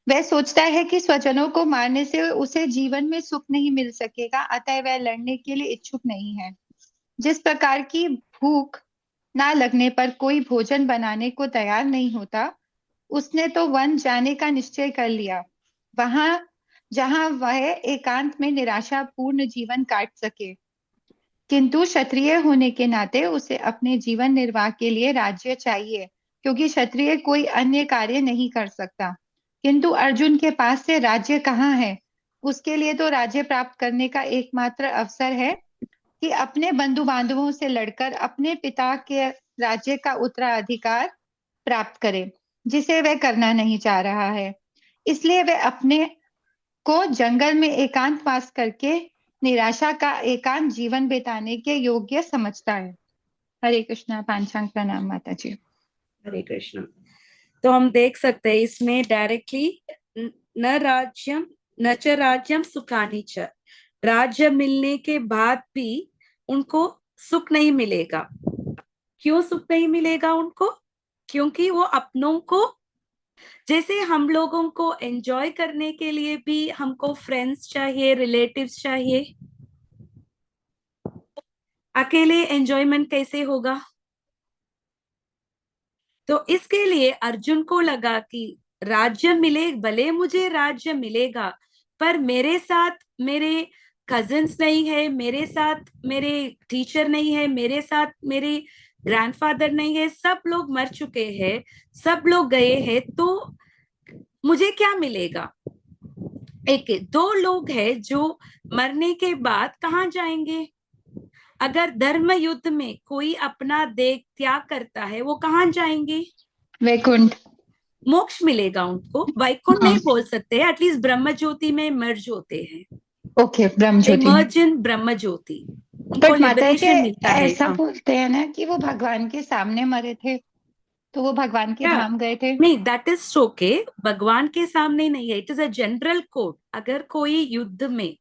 वह सोचता है कि स्वजनों को मारने से उसे जीवन में सुख नहीं मिल सकेगा, अतः वह लड़ने के लिए इच्छुक नहीं है। जिस प्रकार की भूख ना लगने पर कोई भोजन बनाने को तैयार नहीं होता, उसने तो वन जाने का निश्चय कर लिया, वहां जहां वह एकांत में निराशापूर्ण जीवन काट सके। किंतु क्षत्रिय होने के नाते उसे अपने जीवन निर्वाह के लिए राज्य चाहिए, क्योंकि क्षत्रिय कोई अन्य कार्य नहीं कर सकता। किंतु अर्जुन के पास से राज्य कहाँ है? उसके लिए तो राज्य प्राप्त करने का एकमात्र अवसर है कि अपने बंधु बांधवों से लड़कर अपने पिता के राज्य का उत्तराधिकार प्राप्त करे, जिसे वह करना नहीं चाह रहा है। इसलिए वह अपने को जंगल में एकांत वास करके निराशा का एकांत जीवन बिताने के योग्य समझता है। हरे कृष्णा। पांचांग प्रणाम माता जी। हरे कृष्ण। तो हम देख सकते हैं इसमें डायरेक्टली न च राज्यम सुखानी च, राज्य मिलने के बाद भी उनको सुख नहीं मिलेगा। क्यों सुख नहीं मिलेगा उनको? क्योंकि वो अपनों को, जैसे हम लोगों को एंजॉय करने के लिए भी हमको फ्रेंड्स चाहिए, रिलेटिव्स चाहिए। अकेले एंजॉयमेंट कैसे होगा? तो इसके लिए अर्जुन को लगा कि राज्य मिले, भले मुझे राज्य मिलेगा, पर मेरे साथ मेरे कजिन्स नहीं है, मेरे साथ मेरे टीचर नहीं है, मेरे साथ मेरे ग्रैंडफादर नहीं है, सब लोग मर चुके हैं, सब लोग गए हैं, तो मुझे क्या मिलेगा? एक दो लोग हैं जो मरने के बाद कहाँ जाएंगे? अगर धर्म युद्ध में कोई अपना देह त्याग करता है, वो कहाँ जाएंगे? वैकुंठ। मोक्ष मिलेगा उनको। वैकुंठ नहीं बोल सकते, एटलीस्ट ब्रह्म ज्योति में मर्ज होते हैं। ओके, ब्रह्म ज्योति। इमर्ज इन ब्रह्म ज्योति, उनको बट माता जी लिबरेशन मिलता है। ऐसा बोलते हैं ना कि वो भगवान के सामने मरे थे, तो वो भगवान के धाम गए थे। नहीं, दैट इज ओके, भगवान के सामने नहीं है, it is a general code. अगर कोई युद्ध में,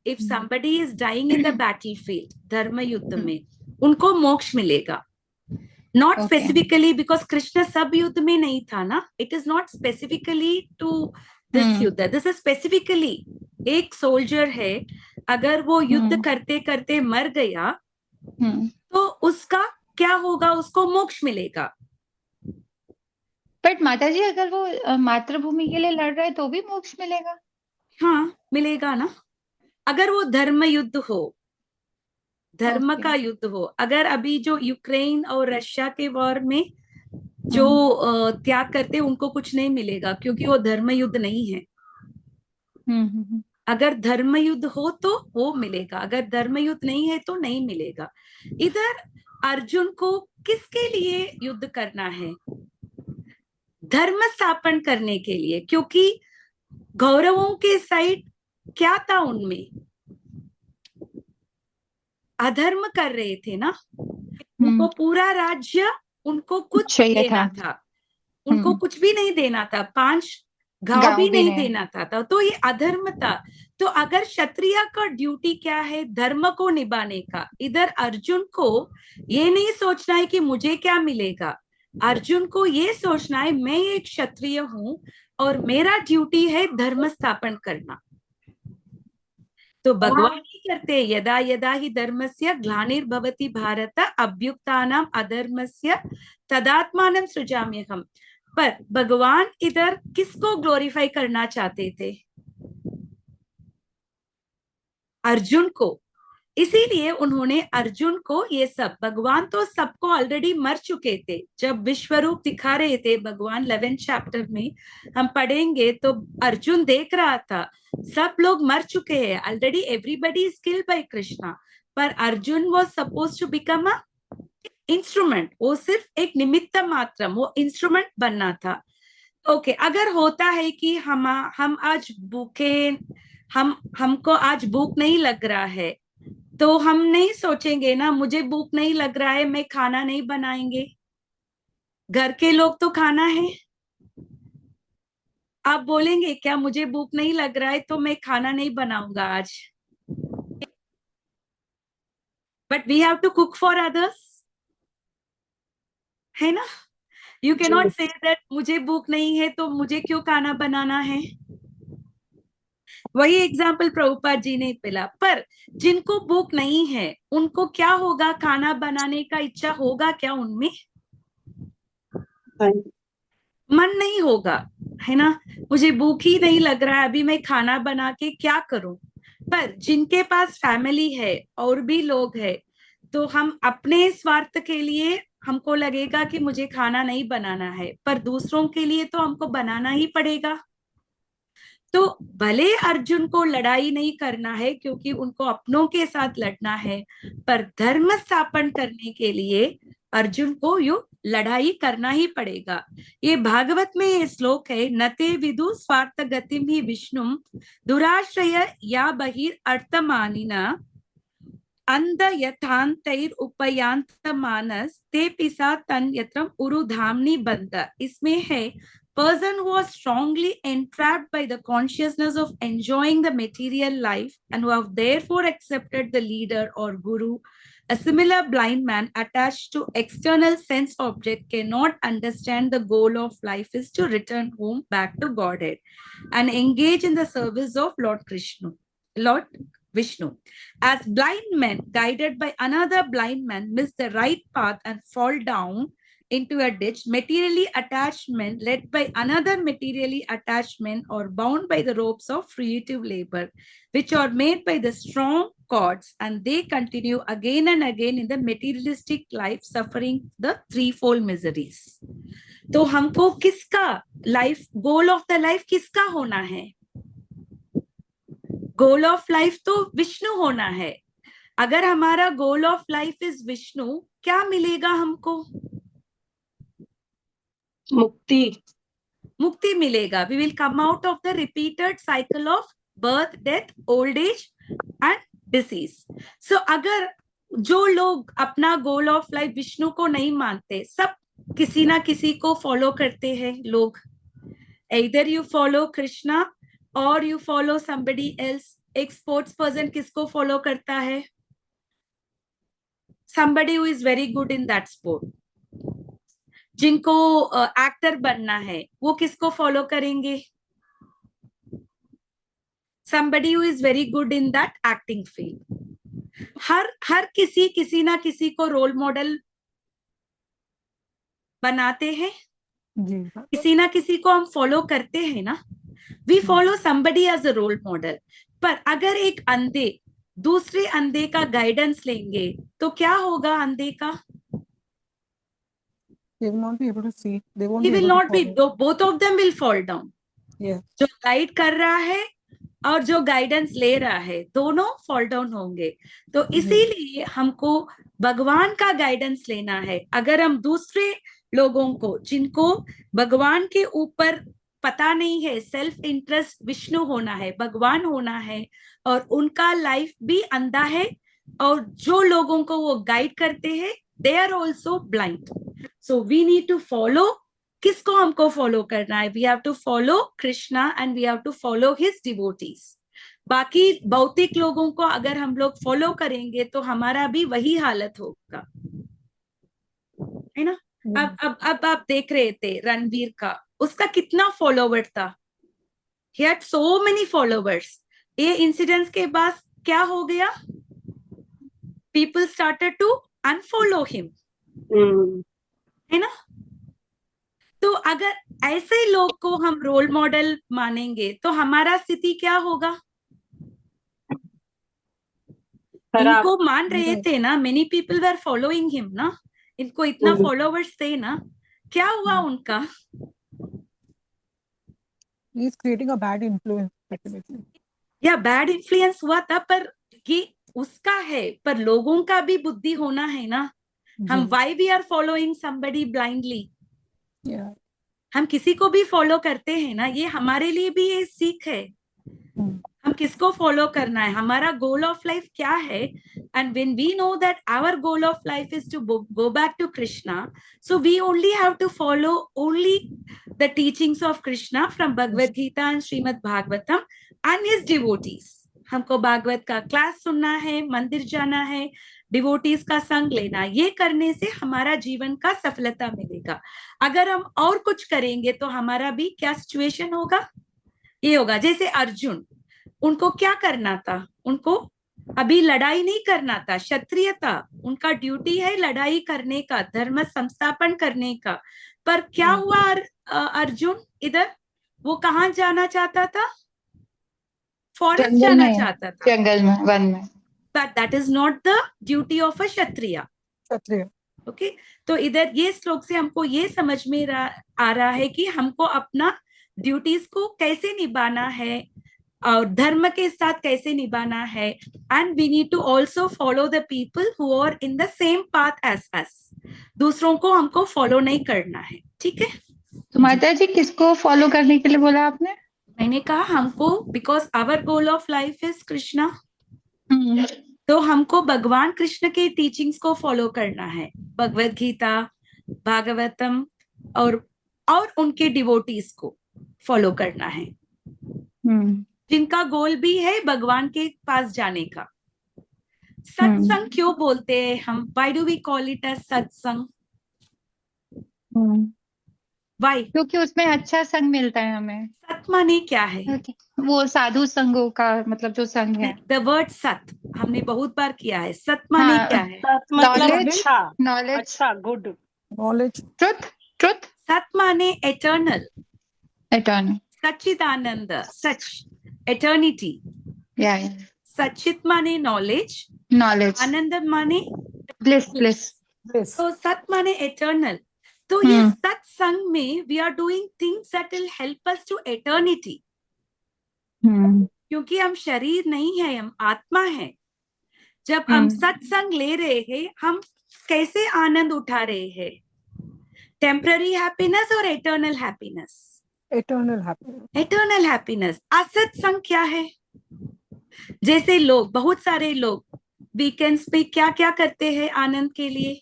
if somebody is dying in the battlefield, धर्म युद्ध में, उनको मोक्ष मिलेगा। नॉट स्पेसिफिकली, बिकॉज कृष्ण सब युद्ध में नहीं था ना, it is not specifically to this युद्ध, दिस इज स्पेसिफिकली एक सोल्जर है, अगर वो युद्ध करते करते मर गया तो उसका क्या होगा? उसको मोक्ष मिलेगा। बट माता जी अगर वो मातृभूमि के लिए लड़ रहे हैं तो भी मोक्ष मिलेगा? हाँ मिलेगा ना, अगर वो धर्म युद्ध हो, धर्म ओके। का युद्ध हो। अगर अभी जो यूक्रेन और रशिया के वॉर में जो त्याग करते हैं उनको कुछ नहीं मिलेगा, क्योंकि वो धर्म युद्ध नहीं है। हम्म। अगर धर्म युद्ध हो तो वो मिलेगा, अगर धर्म युद्ध नहीं है तो नहीं मिलेगा। इधर अर्जुन को किसके लिए युद्ध करना है? धर्म स्थापन करने के लिए, क्योंकि कौरवों के साइड क्या था, उनमें अधर्म कर रहे थे ना, उनको पूरा राज्य उनको कुछ चाहिए देना था। था, उनको कुछ भी नहीं देना था, 5 गांव भी नहीं देना था, तो ये अधर्म था। तो अगर क्षत्रिय का ड्यूटी क्या है? धर्म को निभाने का। इधर अर्जुन को ये नहीं सोचना है कि मुझे क्या मिलेगा, अर्जुन को ये सोचना है मैं एक क्षत्रिय हूं और मेरा ड्यूटी है धर्म स्थापन करना। तो भगवान ही करते हैं, यदा यदा ही धर्मस्य ग्लानिर्भवति भारत अभ्युत्थानम् अधर्मस्य तदात्मानं सृजाम्यहम्। पर भगवान इधर किसको ग्लोरीफाई करना चाहते थे? अर्जुन को। इसीलिए उन्होंने अर्जुन को ये सब, भगवान तो सबको ऑलरेडी मर चुके थे। जब विश्वरूप दिखा रहे थे भगवान 11th चैप्टर में हम पढ़ेंगे, तो अर्जुन देख रहा था सब लोग मर चुके हैं already, everybody is killed by Krishna, पर Arjun was suppose to become a instrument, वो सिर्फ एक निमित्त मात्र, वो इंस्ट्रूमेंट बनना था। ओके, अगर होता है कि हम आज भूखे, हमको आज भूख नहीं लग रहा है, तो हम नहीं सोचेंगे ना मुझे भूख नहीं लग रहा है मैं खाना नहीं बनाएंगे, घर के लोग तो खाना है। आप बोलेंगे क्या मुझे भूख नहीं लग रहा है तो मैं खाना नहीं बनाऊंगा आज, but we have to cook for others, है ना? You can not say that मुझे भूख नहीं है तो मुझे क्यों खाना बनाना है। वही एग्जाम्पल प्रभुपाद जी ने पिला। पर जिनको भूख नहीं है उनको क्या होगा, खाना बनाने का इच्छा होगा क्या उनमें? मन नहीं होगा, है ना? मुझे भूख ही नहीं लग रहा है, अभी मैं खाना बना के क्या करूं। पर जिनके पास फैमिली है और भी लोग हैं, तो हम अपने स्वार्थ के लिए हमको लगेगा कि मुझे खाना नहीं बनाना है, पर दूसरों के लिए तो हमको बनाना ही पड़ेगा। तो भले अर्जुन को लड़ाई नहीं करना है क्योंकि उनको अपनों के साथ लड़ना है, पर धर्म स्थापन करने के लिए अर्जुन को यू लड़ाई करना ही पड़ेगा। ये भागवत में ये श्लोक है, नते विदु स्वार्थ गतिम ही विष्णुम दुराश्रय या बहिर अर्थमानिना अंध यथांतैर उपयांत मानस ते पिसा तन यत्रम उरुधामनी बंद। इसमें है, person who was strongly entrapped by the consciousness of enjoying the material life and who have therefore accepted the leader or guru, a similar blind man attached to external sense object cannot understand the goal of life is to return home back to Godhead and engage in the service of Lord Krishna, Lord Vishnu. As blind men guided by another blind man miss the right path and fall down into a ditch, materially attached men led by another materially attached men or bound by the ropes of fruitive labor, which are made by the strong cords, and they continue again and again in the materialistic life, suffering the threefold miseries. तो हमको किसका life, goal of the life किसका होना है? गोल of life तो विष्णु होना है। अगर हमारा goal of life is Vishnu, क्या मिलेगा हमको? मुक्ति। मुक्ति मिलेगा। We will come out of the repeated cycle of birth, death, old age and disease. So अगर जो लोग अपना गोल ऑफ लाइफ विष्णु को नहीं मानते, सब किसी ना किसी को फॉलो करते हैं लोग, either you follow कृष्णा और यू फॉलो somebody else। एक स्पोर्ट्स पर्सन किसको फॉलो करता है? somebody who is very good in that sport। जिनको एक्टर बनना है वो किसको फॉलो करेंगे? somebody who is very good in that acting field। हर किसी ना किसी को रोल मॉडल बनाते हैं। जी किसी ना किसी को हम फॉलो करते हैं ना, we follow somebody as a role model. पर अगर एक अंधे दूसरे अंधे का गाइडेंस लेंगे तो क्या होगा अंधे का? they will not be able to see, they won't he be will able to not be follow. both of them will fall down। Yes. जो गाइड कर रहा है और जो गाइडेंस ले रहा है दोनों फॉल डाउन होंगे। तो इसीलिए हमको भगवान का गाइडेंस लेना है। अगर हम दूसरे लोगों को जिनको भगवान के ऊपर पता नहीं है, सेल्फ इंटरेस्ट विष्णु होना है, भगवान होना है, और उनका लाइफ भी अंधा है, और जो लोगों को वो गाइड करते हैं they are also blind. So we need to follow. किसको हमको फॉलो करना है? We have to follow Krishna and we have to follow his devotees. बाकी भौतिक लोगों को अगर हम लोग फॉलो करेंगे तो हमारा भी वही हालत होगा, है ना। अब आप देख रहे थे रणवीर का, उसका कितना फॉलोवर था, he had so many followers। ये इंसिडेंट्स के बाद क्या हो गया? People started to unfollow him, है ना। तो अगर ऐसे लोग को हम रोल मॉडल मानेंगे तो हमारा स्थिति क्या होगा? इनको मान रहे थे ना, many people were following him ना, इनको इतना फॉलोवर्स थे ना, क्या हुआ उनका? he is creating a bad influence ultimately. या बैड इन्फ्लुएंस हुआ था, पर ये उसका है, पर लोगों का भी बुद्धि होना है ना। हम why we are following somebody blindly? Yeah. हम किसी को भी फॉलो करते हैं ना, ये हमारे लिए भी ये सीख है। हम किसको फॉलो करना है, हमारा गोल ऑफ लाइफ क्या है। And when we know that our goal of life is to go back to Krishna, so we only have to follow only the teachings of Krishna from Bhagavad Gita and Shrimad Bhagavatam and his devotees. हमको भागवत का class सुनना है, मंदिर जाना है, devotees का संग लेना। ये करने से हमारा जीवन का सफलता मिलेगा। अगर हम और कुछ करेंगे तो हमारा भी क्या सिचुएशन होगा? ये होगा जैसे अर्जुन, उनको क्या करना था? उनको अभी लड़ाई नहीं करना था, क्षत्रिय था, उनका ड्यूटी है लड़ाई करने का, धर्म संस्थापन करने का। पर क्या हुआ अर्जुन इधर, वो कहाँ जाना चाहता था? फॉरेस्ट जाना चाहता था, जंगल में, वन में। But that is not the duty of a Kshatriya. Okay, तो इधर ये श्लोक से हमको ये समझ में आ रहा है कि हमको अपना ड्यूटीज को कैसे निभाना है और धर्म के साथ कैसे निभाना है। And we need to also follow the people who are in the same path as us. दूसरों को हमको फॉलो नहीं करना है, ठीक है। तो माता जी किसको फॉलो करने के लिए बोला आपने? मैंने कहा हमको, because our goal of life is Krishna, तो हमको भगवान कृष्ण के टीचिंग्स को फॉलो करना है, भगवद गीता, भागवतम और उनके डिवोटीज को फॉलो करना है, जिनका गोल भी है भगवान के पास जाने का। सत्संग क्यों बोलते हैं हम? Why do we call it as satsang? Why? क्योंकि उसमें अच्छा संग मिलता है हमें। सत माने क्या है? वो साधु संगों का मतलब जो संग है। द वर्ड सत हमने बहुत बार किया है। सत माने क्या है? मतलब अच्छा, नॉलेज, अच्छा, गुड, नॉलेज, ट्रुथ। सत माने एटर्नल, एटर्नल, सच्चिदानंद, सच, एटर्निटी। सच्चित माने नॉलेज, आनंद माने ब्लिस। तो सत माने एटर्नल। तो ये सत्संग में we are doing things that will help us to eternity, क्योंकि हम शरीर नहीं है, हम आत्मा है। जब हम सत्संग ले रहे हैं, हम कैसे आनंद उठा रहे हैं? टेम्पररी हैप्पीनेस और एटर्नल हैप्पीनेस? Eternal happiness. असत्संग क्या है? जैसे लोग, बहुत सारे लोग वीकेंड्स पे क्या क्या करते हैं आनंद के लिए?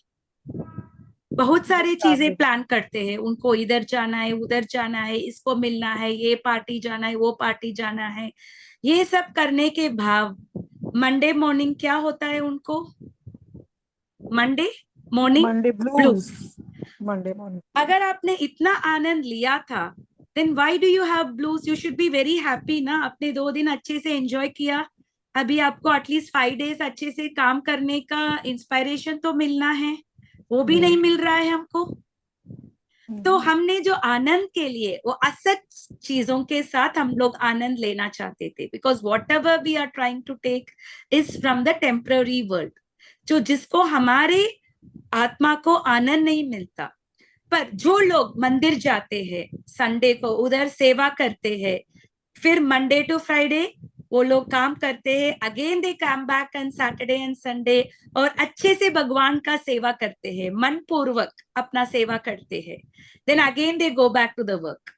बहुत सारी चीजें प्लान करते हैं, उनको इधर जाना है, उधर जाना है, इसको मिलना है, ये पार्टी जाना है, वो पार्टी जाना है। ये सब करने के भाव मंडे मॉर्निंग क्या होता है उनको? Monday morning blues. अगर आपने इतना आनंद लिया था, then why do you have blues? You should be very happy ना। आपने 2 दिन अच्छे से एंजॉय किया, अभी आपको एटलीस्ट 5 डेज अच्छे से काम करने का इंस्पायरेशन तो मिलना है, वो भी नहीं मिल रहा है हमको। तो हमने जो आनंद के लिए वो असत चीजों के साथ हम लोग आनंद लेना चाहते थे, because whatever we are trying to take is from the temporary world, जो जिसको हमारे आत्मा को आनंद नहीं मिलता। पर जो लोग मंदिर जाते हैं संडे को, उधर सेवा करते हैं, फिर मंडे टू फ्राइडे वो लोग काम करते हैं, again they come back on Saturday and Sunday, और अच्छे से भगवान का सेवा करते हैं, मन पूर्वक अपना सेवा करते हैं, then again they go back to the work,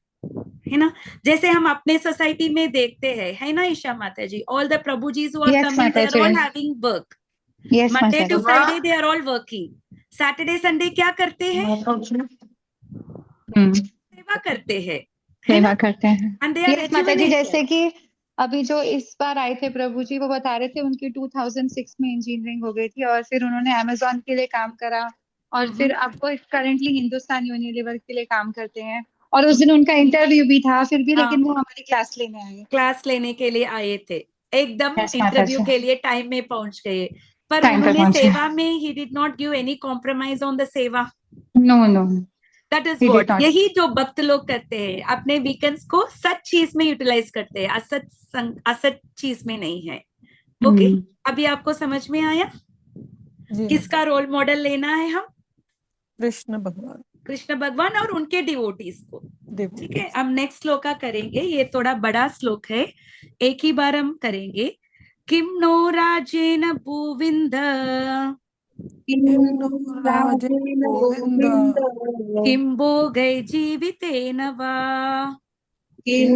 है ना। जैसे हम अपने सोसाइटी में देखते हैं, है ना Isha Mata ji, all the Prabhu ji who are Yes, coming, they are Mataji. All having work, Yes, Monday to Mataji. Friday they are all working, Saturday Sunday क्या करते हैं, सेवा करते हैं, है ना, सेवा करते हैं। एंड दे आर यस माताजी, जैसे रेजुविनेटेड। कि अभी जो इस बार आए थे प्रभु जी, वो बता रहे थे उनकी 2006 में इंजीनियरिंग हो गई थी और फिर उन्होंने अमेजोन के लिए काम करा और फिर अब वो करंटली हिंदुस्तान यूनिलीवर के लिए काम करते हैं। और उस दिन उनका इंटरव्यू भी था फिर भी, लेकिन वो हमारी क्लास लेने आए। क्लास लेने के लिए आए थे, एकदम यस इंटरव्यू माताजी, के लिए टाइम में पहुंच गए, पर टाइम पे उन्होंने पहुंचे। सेवा में he did not give any compromise on the सेवा। No no, that is he did what, not. यही जो भक्त लोग करते हैं, अपने वीकेंड्स को सच चीज में यूटिलाइज करते हैं, असत चीज में नहीं है। ओके, अभी आपको समझ में आया जी किसका रोल मॉडल लेना है हम? कृष्ण भगवान, कृष्ण भगवान और उनके डिवोटीज को। देव। ठीक है, हम नेक्स्ट श्लोका करेंगे, ये थोड़ा बड़ा श्लोक है, एक ही बार हम करेंगे। किम नो राजेन भूविंद, किम नो राजेन गोविंद, किम भोगै जीवितेन वा, किम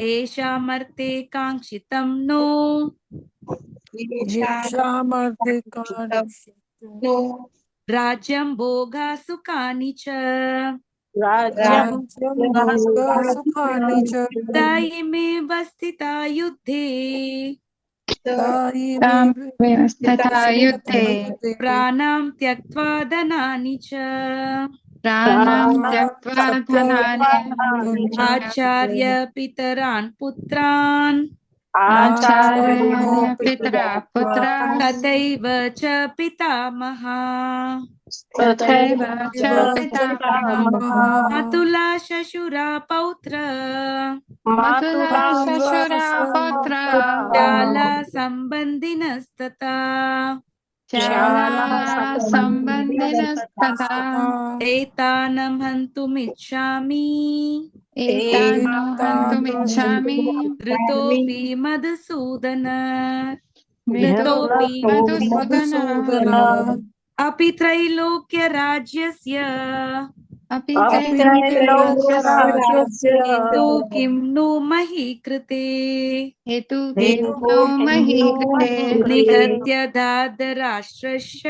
एषामर्थे काङ्क्षितं नो, येषामर्थे काङ्क्षितो राज्यं भोगा सुखानि च, राज्यं भोगसुखानि च तायिमेव स्थिता युद्धे, तायिमेव व्यवस्था युद्धे प्राणां त्यक्त्वा धनानि च, प्राणं त्यक्त्वा धनानि च, आचार्य पितरान् पुत्रान्, आचार्य पितरा पुत्रा तथैव च पितामहा, तथैव च पितामहः, मातुला शशुरा पौत्र, मातुला शशुरा पौत्रा शाला सम्बन्धिनस्तथा, शाला सम्बन्धिनस्तथा एतानं हन्तुमिच्छामि, एतान् हन्तुमिच्छामि ऋतोऽपि मधुसूदन, मृतोऽपि ऋतोऽपि मधुसूदन अपि त्रैलोक्य राज्यस्य, अपि त्रैलोक्यराज्यस्य हेतु किं नु मही कृते, हेतु किं नो मही कृते निहत्य दादराष्ट्रस्य,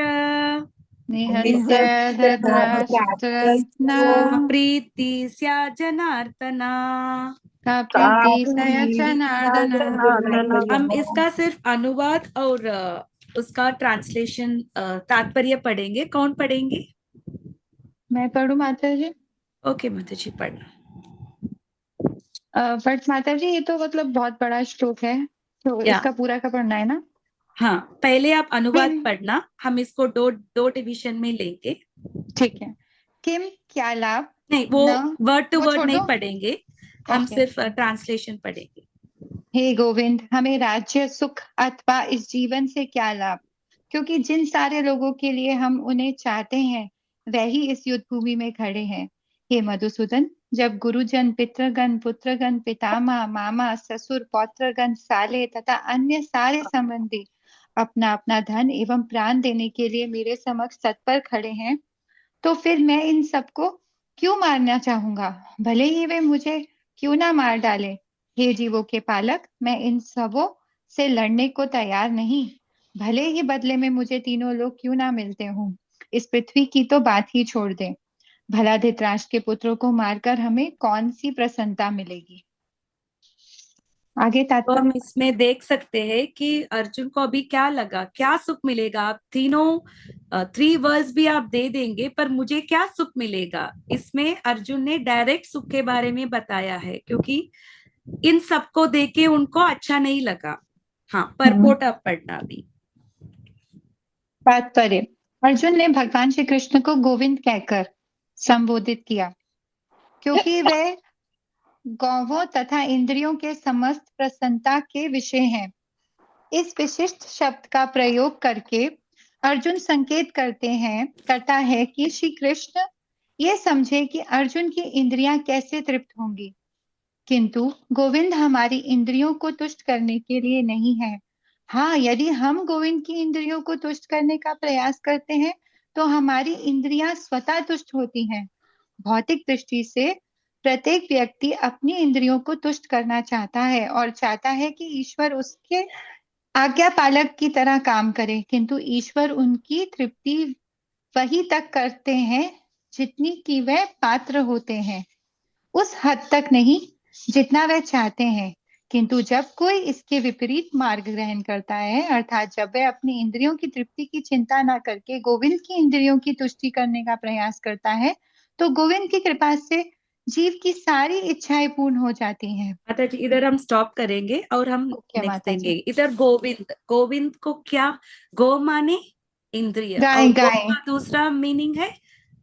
निहत्य धृतराष्ट्रस्य प्रीति स्या जनार्दना। का प्रीति जनार्दन। हम इसका सिर्फ अनुवाद और उसका ट्रांसलेशन तात्पर्य पढ़ेंगे। कौन पढ़ेंगे? मैं पढ़ूं माता जी? ओके माता जी पढ़ना। बट माता जी ये तो मतलब बहुत बड़ा श्लोक है, तो या इसका पूरा का पढ़ना है ना? हाँ, पहले आप अनुवाद किम, पढ़ना, हम इसको दो डिवीजन में लेंगे। ठीक है। किम क्या लाभ? नहीं, वो न वर्ड टू वो वर्ड छोड़ नहीं दो। पढ़ेंगे, हम ओके। सिर्फ ट्रांसलेशन पढ़ेंगे। हे गोविंद, हमें राज्य सुख अथवा इस जीवन से क्या लाभ, क्योंकि जिन सारे लोगों के लिए हम उन्हें चाहते हैं वही इस युद्ध भूमि में खड़े हैं। हे मधुसूदन, जब गुरुजन, पितृगण, पुत्रगण, पितामह, मामा, ससुर, पौत्रगण, साले तथा अन्य सारे संबंधी अपना अपना धन एवं प्राण देने के लिए मेरे समक्ष तत्पर खड़े हैं, तो फिर मैं इन सबको क्यों मारना चाहूंगा, भले ही वे मुझे क्यों ना मार डाले। हे जीवों के पालक, मैं इन सबों से लड़ने को तैयार नहीं, भले ही बदले में मुझे तीनों लोग क्यों ना मिलते हों। इस पृथ्वी की तो बात ही छोड़ दें, भला धृतराष्ट्र के पुत्रों को मारकर हमें कौन सी प्रसन्नता मिलेगी। आगे तो तात्पर्य। हम इसमें देख सकते हैं कि अर्जुन को अभी क्या लगा, क्या सुख मिलेगा। आप तीनों 3 वर्ड्स भी आप दे देंगे, पर मुझे क्या सुख मिलेगा, इसमें अर्जुन ने डायरेक्ट सुख के बारे में बताया है, क्योंकि इन सबको देके उनको अच्छा नहीं लगा। हाँ, परपोट आप पढ़ना भी। तात्पर्य। अर्जुन ने भगवान श्री कृष्ण को गोविंद कहकर संबोधित किया, क्योंकि वह गौवों तथा इंद्रियों के समस्त प्रसन्नता के विषय हैं। इस विशिष्ट शब्द का प्रयोग करके अर्जुन संकेत करता है कि श्री कृष्ण ये समझे कि अर्जुन की इंद्रियां कैसे तृप्त होंगी, किंतु गोविंद हमारी इंद्रियों को तुष्ट करने के लिए नहीं है। हाँ, यदि हम गोविंद की इंद्रियों को तुष्ट करने का प्रयास करते हैं तो हमारी इंद्रियां स्वतः तुष्ट होती हैं। भौतिक दृष्टि से प्रत्येक व्यक्ति अपनी इंद्रियों को तुष्ट करना चाहता है और चाहता है कि ईश्वर उसके आज्ञा पालक की तरह काम करे, किंतु ईश्वर उनकी तृप्ति वही तक करते हैं जितनी कि वह पात्र होते हैं, उस हद तक नहीं जितना वह चाहते हैं। किंतु जब कोई इसके विपरीत मार्ग ग्रहण करता है, अर्थात जब वह अपनी इंद्रियों की तृप्ति की चिंता न करके गोविंद की इंद्रियों की तुष्टि करने का प्रयास करता है, तो गोविंद की कृपा से जीव की सारी इच्छाएं पूर्ण हो जाती हैं। माता जी, इधर हम स्टॉप करेंगे और हम ओके नेक्स्ट माता देंगे। जी। इधर गोविंद, गोविंद को क्या, गो माने इंद्रिय, गाय, और गो गाय, का दूसरा मीनिंग है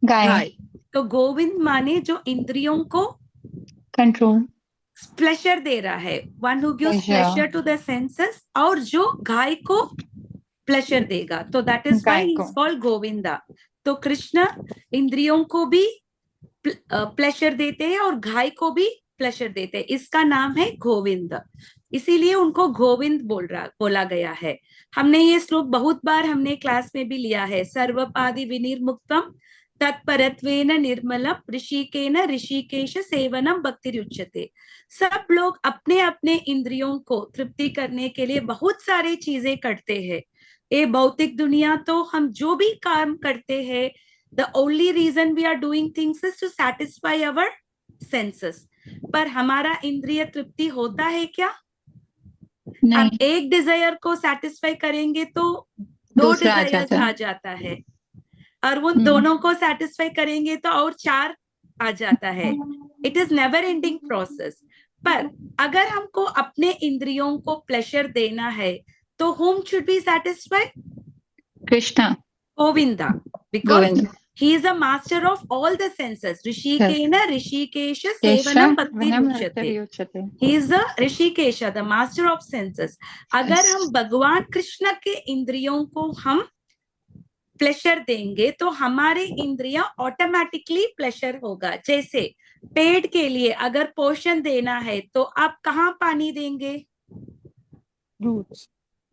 गाय, गाय। तो गोविंद माने जो इंद्रियों को कंट्रोल, प्लेजर दे रहा है, one who gives pleasure to the senses, और जो गाय को प्लेजर देगा, तो दैट इज व्हाई गाय ही को। Is called Govinda. तो कृष्ण इंद्रियों को भी प्लेजर देते हैं और गाय को भी प्लेजर देते हैं, इसका नाम है गोविंद, इसीलिए उनको गोविंद बोला गया है। हमने ये श्लोक बहुत बार हमने क्लास में भी लिया है। सर्वपादि विनिर्मुक्तम तत्परत्वेन निर्मलम ऋषिकेन ऋषिकेश सेवनम भक्तिरुच्यते। सब लोग अपने अपने इंद्रियों को तृप्ति करने के लिए बहुत सारी चीजें करते हैं। ये भौतिक दुनिया तो हम जो भी काम करते हैं, the only reason we are doing things is to satisfy our senses, पर हमारा इंद्रिय तृप्ति होता है क्या? हम नहीं, एक डिजायर को सेटिस्फाई करेंगे तो दो दूसरा आ डिजायर्स जाता आ है। जाता है, और उन दोनों को सेटिस्फाई करेंगे तो और चार आ जाता है। It is never ending process. पर अगर हमको अपने इंद्रियों को प्लेजर देना है तो whom should be satisfied? Krishna, Govinda, because Govind, he is a master of all the senses. Rishikena Rishikesha Keshav Sevanam Bhakti वनम Uchyate. उच्यते। He is the Rishikesha, the master of senses. अगर हम भगवान कृष्ण के इंद्रियों को हम प्लेजर देंगे तो हमारे इंद्रियां ऑटोमेटिकली प्लेजर होगा। जैसे पेड़ के लिए अगर पोषण देना है तो आप कहाँ पानी देंगे? Roots.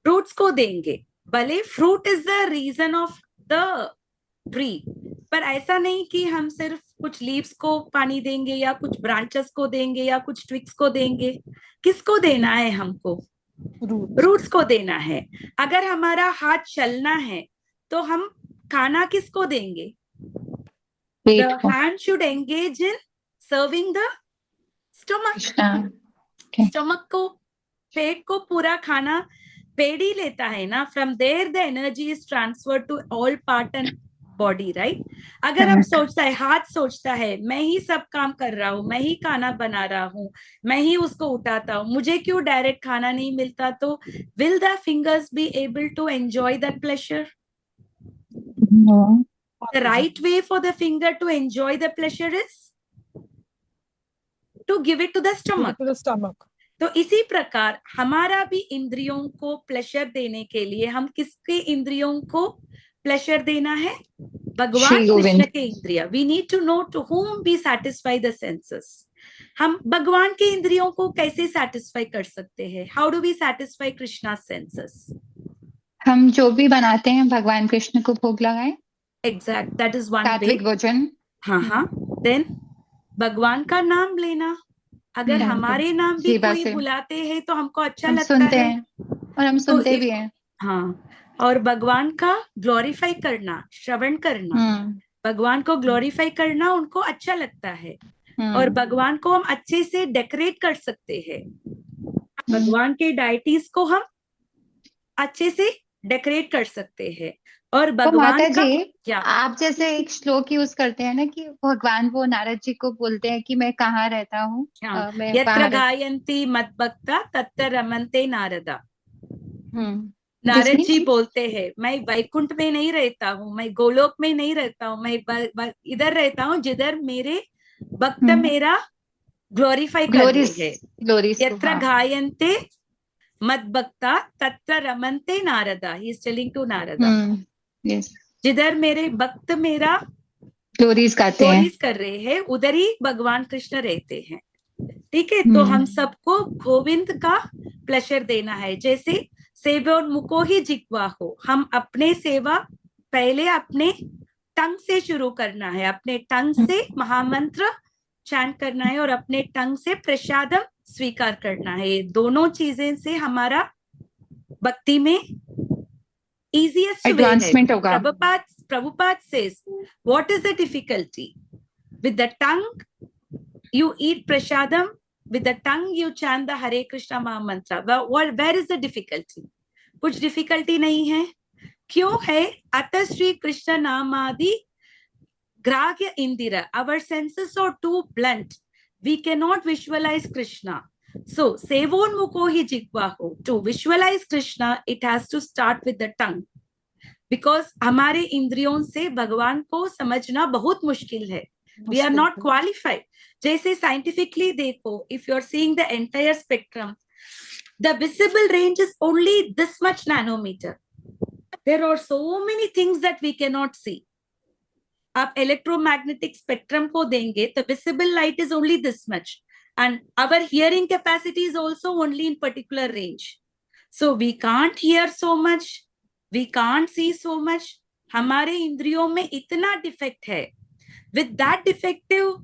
फ्रूट्स को देंगे, भले fruit is the reason of the tree, पर ऐसा नहीं कि हम सिर्फ कुछ लीव्स को पानी देंगे या कुछ ब्रांचेस को देंगे या कुछ ट्विक्स को देंगे। किसको देना है हमको? Roots. रूट्स को देना है। अगर हमारा हाथ चलना है तो हम खाना किसको देंगे? पेट द को। Hand should engage in serving the stomach. Krishna, okay. Stomach को, पेट को पूरा खाना पेड़ ही लेता है ना। From there the energy is transfer to all part and body, right? अगर हम Correct. सोचता है, हाथ सोचता है मैं ही सब काम कर रहा हूँ, मैं ही खाना बना रहा हूँ, मैं ही उसको उठाता हूँ, मुझे क्यों डायरेक्ट खाना नहीं मिलता? तो will the fingers be able to enjoy that pleasure? No. The right way for the finger to enjoy the pleasure is to give it to the stomach. To the stomach. तो इसी प्रकार हमारा भी इंद्रियों को प्लेजर देने के लिए हम किसके इंद्रियों को प्लेजर देना है? भगवान श्री गोविंद। कृष्ण के इंद्रिया। We need to know to whom we satisfy the senses. हम भगवान के इंद्रियों को कैसे सेटिस्फाई कर सकते हैं? How do v satisfy Krishna senses? हम जो भी बनाते हैं भगवान कृष्ण को भोग लगाएं। Exact, that is one way. सात्विक भोजन। हाँ, देन भगवान का नाम लेना। अगर हमारे नाम भी जीवा कोई से बुलाते हैं तो हमको अच्छा हम लगता सुनते है हैं और हम तो सुनते भी हैं। हाँ, और भगवान का ग्लोरीफाई करना, श्रवण करना, भगवान को ग्लोरीफाई करना उनको अच्छा लगता है। और भगवान को हम अच्छे से डेकोरेट कर सकते हैं। भगवान के डाइटीज को हम अच्छे से डेकोरेट कर सकते हैं। और तो भगवान माता का जी, क्या, आप जैसे एक श्लोक यूज करते हैं ना कि भगवान वो नारद जी को बोलते हैं कि मैं कहाँ रहता हूँ, मैं यत्र बाहर। गायन्ति मद्भक्ता तत्र रमन्ते Narada. Narad This ji means बोलते हैं, मैं वैकुंठ में नहीं रहता हूँ, मैं गोलोक में नहीं रहता हूँ, मैं इधर रहता हूँ जिधर मेरे भक्त मेरा ग्लोरीफाई कर रहे glories, हैं। glories को, यत्र हाँ. गायन्ते मद्भक्ता तत्र रमन्ते Narada, he is telling to Narada, Yes, जिधर मेरे भक्त मेरा glories गाते हैं. ग्लोरीज कर रहे हैं उधर ही भगवान कृष्ण रहते हैं। ठीक है, तो हम सबको गोविंद का प्लेजर देना है। जैसे सेवोन्मुखो ही जिह्वा हो, हम अपने सेवा पहले अपने टंग से शुरू करना है, अपने टंग से महामंत्र चैंट करना है और अपने टंग से प्रसादम स्वीकार करना है। ये दोनों चीजें से हमारा भक्ति में easiest way है। Advancement होगा. Prabhupada says, what is the difficulty? With the tongue, you eat prasadam. With the tongue, you chant the Hare Krishna Maha Mantra. Where is the difficulty? कुछ difficulty नहीं है। क्यों है? अतः श्री कृष्ण नामादि ग्राह्य Indira. Our senses are too blunt. We cannot visualize Krishna. So, sevonmukho hi jigvaho. To visualize Krishna, it has to start with the tongue. Because हमारे इंद्रियों से भगवान को समझना बहुत मुश्किल है. We are not qualified. जैसे scientifically देखो, if you are seeing the entire spectrum, the visible range is only this much nanometer. There are so many things that we cannot see. आप electromagnetic spectrum को देंगे, the visible light is only this much, and our hearing capacity is also only in particular range. So we can't hear so much, we can't see so much. हमारे इंद्रियों में इतना defect है. With that defective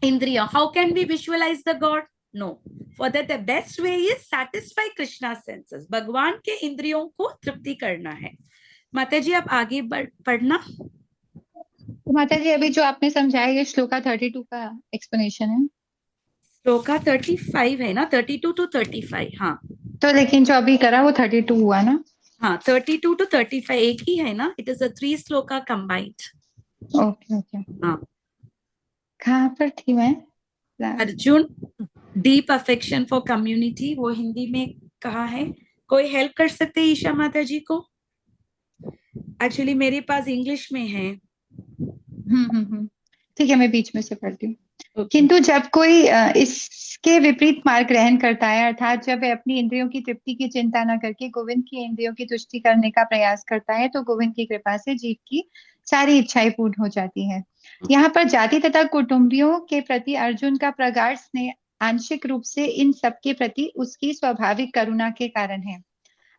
indriya, how can we visualize the God? No. For that, the best way is satisfy Krishna's senses. भगवान के इंद्रियों को तृप्ति करना है. माता जी आप आगे पढ़ना. तो माता जी अभी जो आपने समझाया ये श्लोका 32 का एक्सप्लेनेशन है. श्लोका 35 है ना, 32 to 35. हाँ, तो लेकिन जो अभी करा वो 32 हुआ ना. हाँ, 32 to 35 एक ही है ना. It is a 3 shloka combined. Okay okay. हाँ, कहाँ पर थी मैं? Arjun deep affection for community, वो हिंदी में कहा है. कोई हेल्प कर सकते हैं ईशा माता जी को? एक्चुअली मेरे पास इंग्लिश में है. ठीक है, मैं बीच में से पढ़ती हूँ. किंतु जब कोई इसके विपरीत मार्ग ग्रहण करता है, अर्थात जब वह अपनी इंद्रियों की तृप्ति की चिंता न करके गोविंद की इंद्रियों की तुष्टि करने का प्रयास करता है, तो गोविंद की कृपा से जीव की सारी इच्छाएं पूर्ण हो जाती है. यहाँ पर जाति तथा कुटुंबियों के प्रति अर्जुन का प्रगाढ़ स्नेह आंशिक रूप से इन सबके प्रति उसकी स्वाभाविक करुणा के कारण है.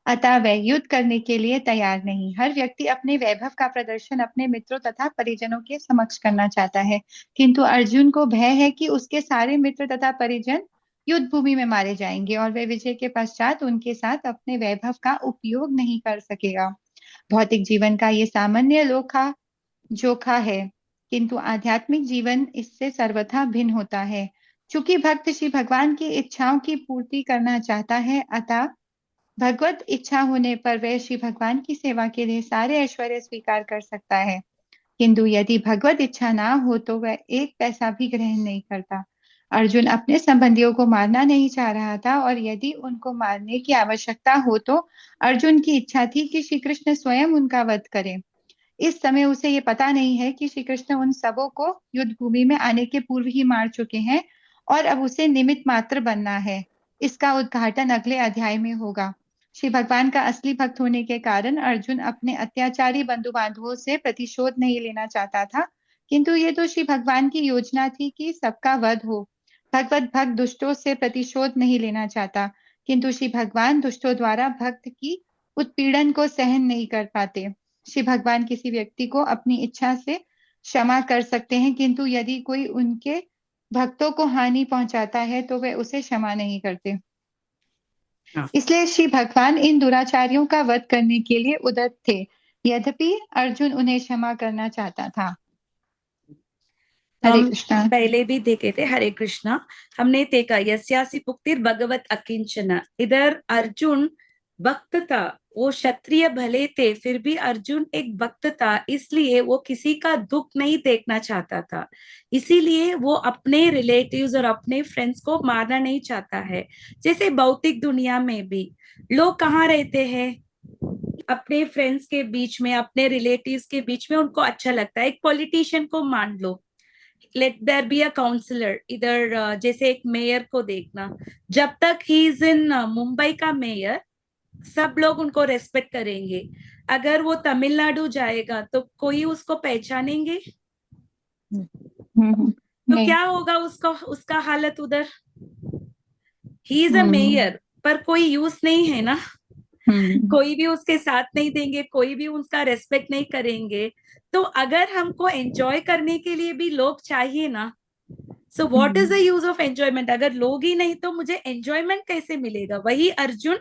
अतः वह युद्ध करने के लिए तैयार नहीं. हर व्यक्ति अपने वैभव का प्रदर्शन अपने मित्रों तथा परिजनों के समक्ष करना चाहता है, किंतु अर्जुन को भय है कि उसके सारे मित्र तथा परिजन युद्ध भूमि में मारे जाएंगे और वह विजय के पश्चात उनके साथ अपने वैभव का उपयोग नहीं कर सकेगा. भौतिक जीवन का ये सामान्य लोखा जोखा है, किंतु आध्यात्मिक जीवन इससे सर्वथा भिन्न होता है. चूंकि भक्त श्री भगवान की इच्छाओं की पूर्ति करना चाहता है, अतः भगवत इच्छा होने पर वह श्री भगवान की सेवा के लिए सारे ऐश्वर्य स्वीकार कर सकता है. किंतु यदि भगवत इच्छा ना हो तो वह एक पैसा भी ग्रहण नहीं करता. अर्जुन अपने संबंधियों को मारना नहीं चाह रहा था, और यदि उनको मारने की आवश्यकता हो तो अर्जुन की इच्छा थी कि श्री कृष्ण स्वयं उनका वध करें. इस समय उसे ये पता नहीं है कि श्री कृष्ण उन सबों को युद्ध भूमि में आने के पूर्व ही मार चुके हैं और अब उसे निमित्त मात्र बनना है. इसका उद्घाटन अगले अध्याय में होगा. श्री भगवान का असली भक्त होने के कारण अर्जुन अपने अत्याचारी बंधु बांधवों से प्रतिशोध नहीं लेना चाहता था, किंतु ये तो श्री भगवान की योजना थी कि सबका वध हो. भगवत भक्त दुष्टों से प्रतिशोध नहीं लेना चाहता, किंतु श्री भगवान दुष्टों द्वारा भक्त की उत्पीड़न को सहन नहीं कर पाते. श्री भगवान किसी व्यक्ति को अपनी इच्छा से क्षमा कर सकते हैं, किंतु यदि कोई उनके भक्तों को हानि पहुंचाता है तो वे उसे क्षमा नहीं करते. इसलिए श्री भगवान इन दुराचारियों का वध करने के लिए उद्यत थे, यद्यपि अर्जुन उन्हें क्षमा करना चाहता था. हरे कृष्णा. पहले भी देखे थे हरे कृष्णा. हमने देखा यस्यासि पुक्तिर भगवत अकिंचना. इधर अर्जुन भक्त था, वो क्षत्रिय भले थे, फिर भी अर्जुन एक भक्त था, इसलिए वो किसी का दुख नहीं देखना चाहता था. इसीलिए वो अपने रिलेटिव्स और अपने फ्रेंड्स को मारना नहीं चाहता है. जैसे भौतिक दुनिया में भी लोग कहाँ रहते हैं? अपने फ्रेंड्स के बीच में, अपने रिलेटिव्स के बीच में उनको अच्छा लगता है। एक पॉलिटिशियन को मान लो, let there be a counsellor, इधर जैसे एक मेयर को देखना, जब तक ही इज इन मुंबई का मेयर, सब लोग उनको रेस्पेक्ट करेंगे। अगर वो तमिलनाडु जाएगा तो कोई उसको पहचानेंगे? तो नहीं। क्या होगा उसका, उसका हालत उधर? He is a hmm mayor, पर कोई यूज नहीं है ना, हम्म कोई भी उसके साथ नहीं देंगे, कोई भी उसका रेस्पेक्ट नहीं करेंगे। तो अगर हमको एंजॉय करने के लिए भी लोग चाहिए ना, so what is the use of enjoyment? अगर लोग ही नहीं तो मुझे एंजॉयमेंट कैसे मिलेगा? वही अर्जुन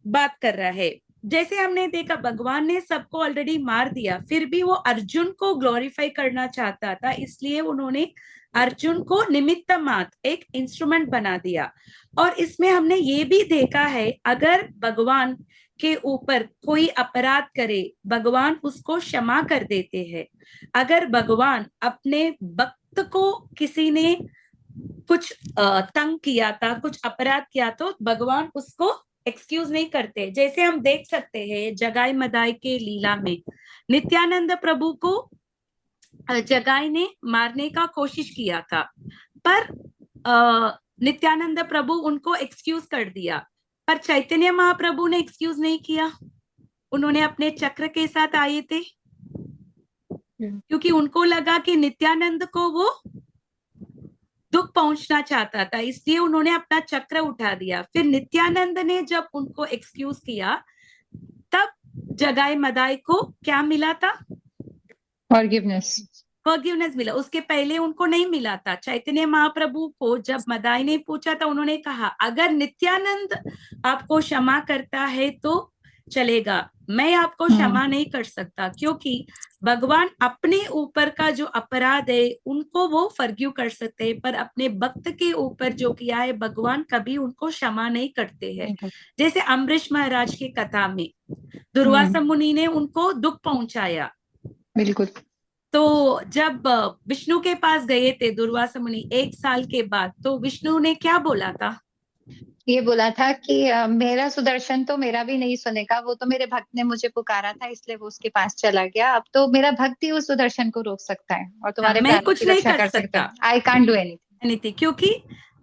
बात कर रहा है। जैसे हमने देखा भगवान ने सबको ऑलरेडी मार दिया, फिर भी वो अर्जुन को ग्लोरीफाई करना चाहता था, इसलिए उन्होंने अर्जुन को निमित्त मात्र, एक इंस्ट्रूमेंट बना दिया। और इसमें हमने ये भी देखा है, अगर भगवान के ऊपर कोई अपराध करे, भगवान उसको क्षमा कर देते हैं। अगर भगवान अपने भक्त को किसी ने कुछ तंग किया था, कुछ अपराध किया, तो भगवान उसको एक्सक्यूज नहीं करते। जैसे हम देख सकते हैं जगाई मदाई के लीला में, नित्यानंद प्रभु को जगाई ने मारने का कोशिश किया था, पर नित्यानंद प्रभु उनको एक्सक्यूज कर दिया, पर चैतन्य महाप्रभु ने एक्सक्यूज नहीं किया। उन्होंने अपने चक्र के साथ आए थे, क्योंकि उनको लगा कि नित्यानंद को वो दुख पहुंचना चाहता था, इसलिए उन्होंने अपना चक्र उठा दिया। फिर नित्यानंद ने जब उनको एक्सक्यूज किया, तब जगाई मदाई को क्या मिला था? फॉरगिवनेस मिला। उसके पहले उनको नहीं मिला था। चैतन्य महाप्रभु को जब मदाई ने पूछा था, उन्होंने कहा अगर नित्यानंद आपको क्षमा करता है तो चलेगा, मैं आपको क्षमा नहीं कर सकता, क्योंकि भगवान अपने ऊपर का जो अपराध है उनको वो फॉरगिव कर सकते हैं, पर अपने भक्त के ऊपर जो किया है भगवान कभी उनको क्षमा नहीं करते हैं। जैसे अम्बरीश महाराज की कथा में दुर्वासा मुनि ने उनको दुख पहुंचाया, बिल्कुल। तो जब विष्णु के पास गए थे दुर्वासा मुनि 1 साल के बाद, तो विष्णु ने क्या बोला था? ये बोला था कि मेरा सुदर्शन तो मेरा भी नहीं सुनेगा, वो तो मेरे भक्त ने मुझे पुकारा था इसलिए वो उसके पास चला गया, अब तो मेरा भक्त ही उस सुदर्शन को रोक सकता है और तुम्हारे मैं प्राणों कुछ की नहीं रक्षा कर कर सकता है। सकता। आई कांट डू एनीथिंग, क्योंकि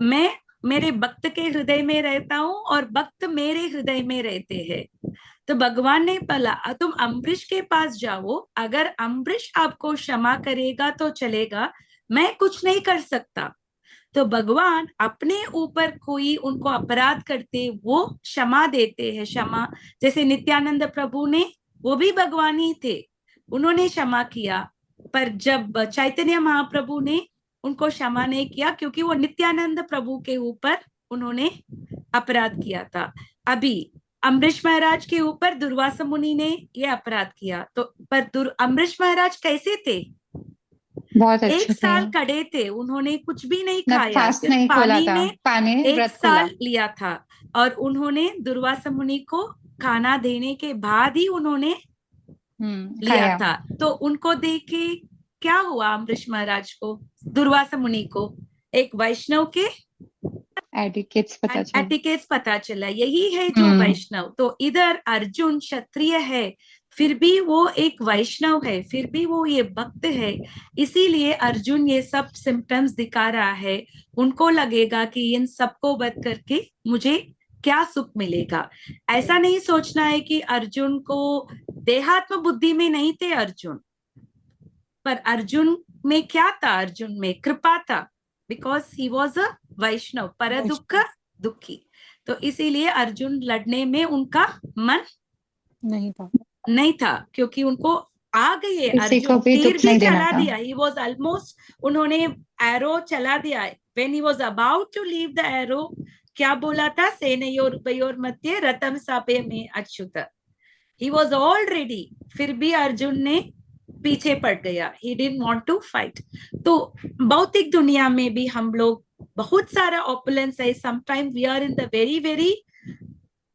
मैं मेरे भक्त के हृदय में रहता हूँ और भक्त मेरे हृदय में रहते हैं। तो भगवान ने बोला तुम अम्बरीश के पास जाओ, अगर अम्बरीश आपको क्षमा करेगा तो चलेगा, मैं कुछ नहीं कर सकता। तो भगवान अपने ऊपर कोई उनको अपराध करते वो क्षमा देते हैं। क्षमा, जैसे नित्यानंद प्रभु ने, वो भी भगवान ही थे, उन्होंने क्षमा किया, पर जब चैतन्य महाप्रभु ने उनको क्षमा नहीं किया, क्योंकि वो नित्यानंद प्रभु के ऊपर उन्होंने अपराध किया था। अभी अम्बरीश महाराज के ऊपर दुर्वासा मुनि ने ये अपराध किया, तो पर अम्बरीश महाराज कैसे थे? बहुत अच्छे 1 साल खड़े थे, उन्होंने कुछ भी नहीं खाया, फास्ट सिर्फ नहीं खोला पानी था, में पानी 1 व्रत खोला। साल लिया था, और उन्होंने दुर्वासा मुनि को खाना देने के बाद ही उन्होंने लिया खाया। था। तो उनको देख के क्या हुआ अम्बरीश महाराज को, दुर्वासा मुनि को? एक वैष्णव के एटिकेट्स पता चला, यही है जो वैष्णव। तो इधर अर्जुन क्षत्रिय है, फिर भी वो एक वैष्णव है, फिर भी वो ये भक्त है, इसीलिए अर्जुन ये सब सिम्टम्स दिखा रहा है। उनको लगेगा कि इन सबको बद करके मुझे क्या सुख मिलेगा। ऐसा नहीं सोचना है कि अर्जुन को देहात्म बुद्धि में नहीं थे अर्जुन, पर अर्जुन में क्या था? अर्जुन में कृपा था, बिकॉज ही वॉज अ वैष्णव, पर दुख दुखी। तो इसीलिए अर्जुन लड़ने में उनका मन नहीं था, क्योंकि उनको आ गई, अर्जुन तीर भी चला दिया, ही वॉज ऑलमोस्ट, उन्होंने एरो चला दिया। When he was about to leave the arrow, क्या बोला था? सेनयोर उभयोर मध्ये रथम सापे में Achyut, he was all ready, फिर भी अर्जुन ने पीछे पड़ गया, he didn't want to fight. तो भौतिक दुनिया में भी हम लोग बहुत सारा ऑपुलेंस है, sometime we are in the very very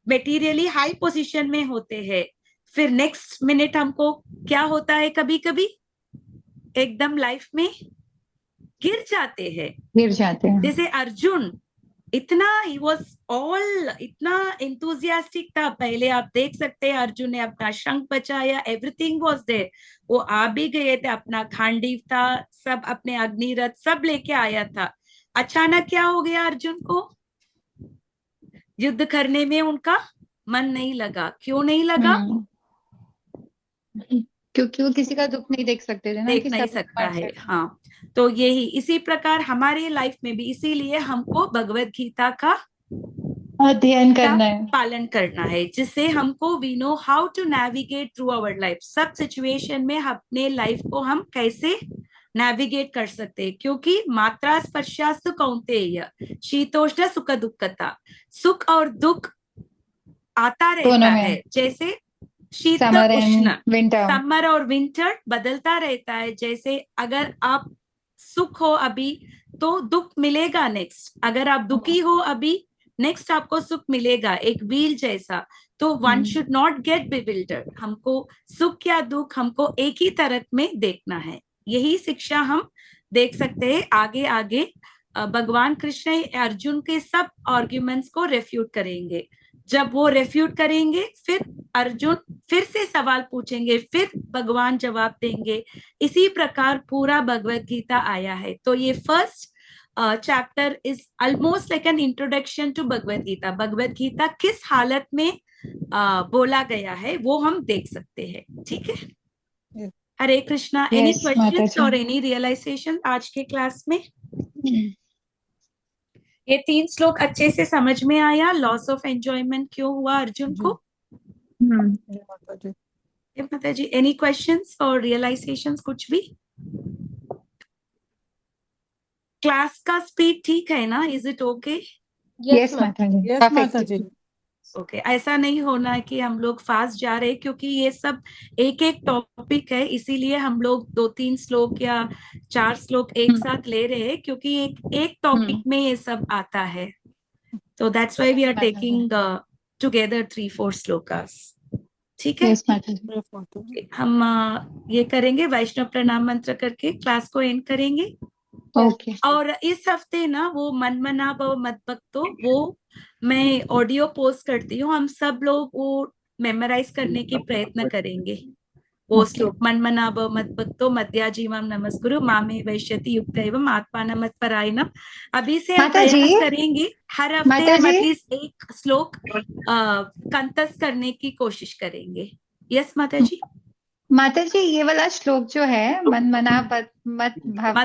materially high position में होते हैं, फिर नेक्स्ट मिनट हमको क्या होता है, कभी कभी एकदम लाइफ में गिर जाते हैं। जैसे अर्जुन इतना ही वॉज ऑल, इतना इंथुजियास्टिक था। पहले आप देख सकते हैं अर्जुन ने अपना शंख बचाया, एवरीथिंग वॉज देयर। वो आ भी गए थे, अपना खांडीव था, सब अपने अग्निरथ सब लेके आया था। अचानक क्या हो गया, अर्जुन को युद्ध करने में उनका मन नहीं लगा। क्यों नहीं लगा? क्योंकि वो किसी का दुख नहीं देख सकते थे ना, देख कि नहीं सब सकता मर है। जाए। हाँ, तो यही इसी प्रकार हमारे लाइफ में भी, इसीलिए हमको भगवत गीता का अध्ययन करना है। पालन करना है, जिससे हमको we know how to navigate through our life. सब सिचुएशन में अपने लाइफ को हम कैसे नेविगेट कर सकते हैं, क्योंकि मात्रा स्पर्शास्तु कौन्तेय शीतोष्ण सुख दुखता, सुख और दुख आता रहता दोनों है। में जैसे शीत समर उष्ण, एंड विंटर। समर और विंटर बदलता रहता है। जैसे अगर आप सुख हो अभी तो दुख मिलेगा नेक्स्ट, अगर आप दुखी हो अभी नेक्स्ट आपको सुख मिलेगा, एक व्हील जैसा। तो one should not gate bewildered. हमको सुख या दुख हमको एक ही तरह में देखना है। यही शिक्षा हम देख सकते हैं आगे आगे। भगवान कृष्ण अर्जुन के सब आर्ग्यूमेंट्स को रेफ्यूट करेंगे। जब वो रेफ्यूट करेंगे फिर अर्जुन फिर से सवाल पूछेंगे, फिर भगवान जवाब देंगे। इसी प्रकार पूरा भगवत गीता आया है। तो ये first chapter is almost like an introduction to Bhagavad Gita. Bhagavad Gita किस हालत में बोला गया है वो हम देख सकते हैं। ठीक है, हरे कृष्णा। एनी Yes, माता क्वेश्चंस जी। और एनी रियलाइजेशन आज के क्लास में? ये 3 श्लोक अच्छे से समझ में आया? लॉस ऑफ एंजॉयमेंट क्यों हुआ अर्जुन जी। को? जय माता जी। माता जी, एनी क्वेश्चंस और रियलाइजेशंस कुछ भी? क्लास का स्पीड ठीक है ना? Is it okay? यस माता जी, यस माता जी। ओके, ऐसा नहीं होना है कि हम लोग फास्ट जा रहे हैं, क्योंकि ये सब एक एक टॉपिक है, इसीलिए हम लोग 2-3 श्लोक या 4 श्लोक एक साथ ले रहे हैं, क्योंकि एक टॉपिक में ये सब आता है। तो that's why we are taking together 3-4 shlokas. ठीक है, यस माता जी। यस माता जी। हम ये करेंगे, वैष्णव प्रणाम मंत्र करके क्लास को एंड करेंगे। ओके। और इस हफ्ते ना वो मन मना भव मत भक्तो, वो मैं ऑडियो पोस्ट करती हूँ। हम सब लोग वो मेमोराइज करने की प्रयत्न करेंगे। वो श्लोक मन मना भव मत भक्तो मध्याजीवम नमस्कुरु मामे वैश्यति युक्त एवं आत्मान मत परायणम। अभी से हम माता जी, प्रयास करेंगे हर हफ्ते माता हम जी। एटलीस्ट एक श्लोक कंठस्थ करने की कोशिश करेंगे। यस माता जी। माता जी, ये वाला श्लोक जो है, मन मना मत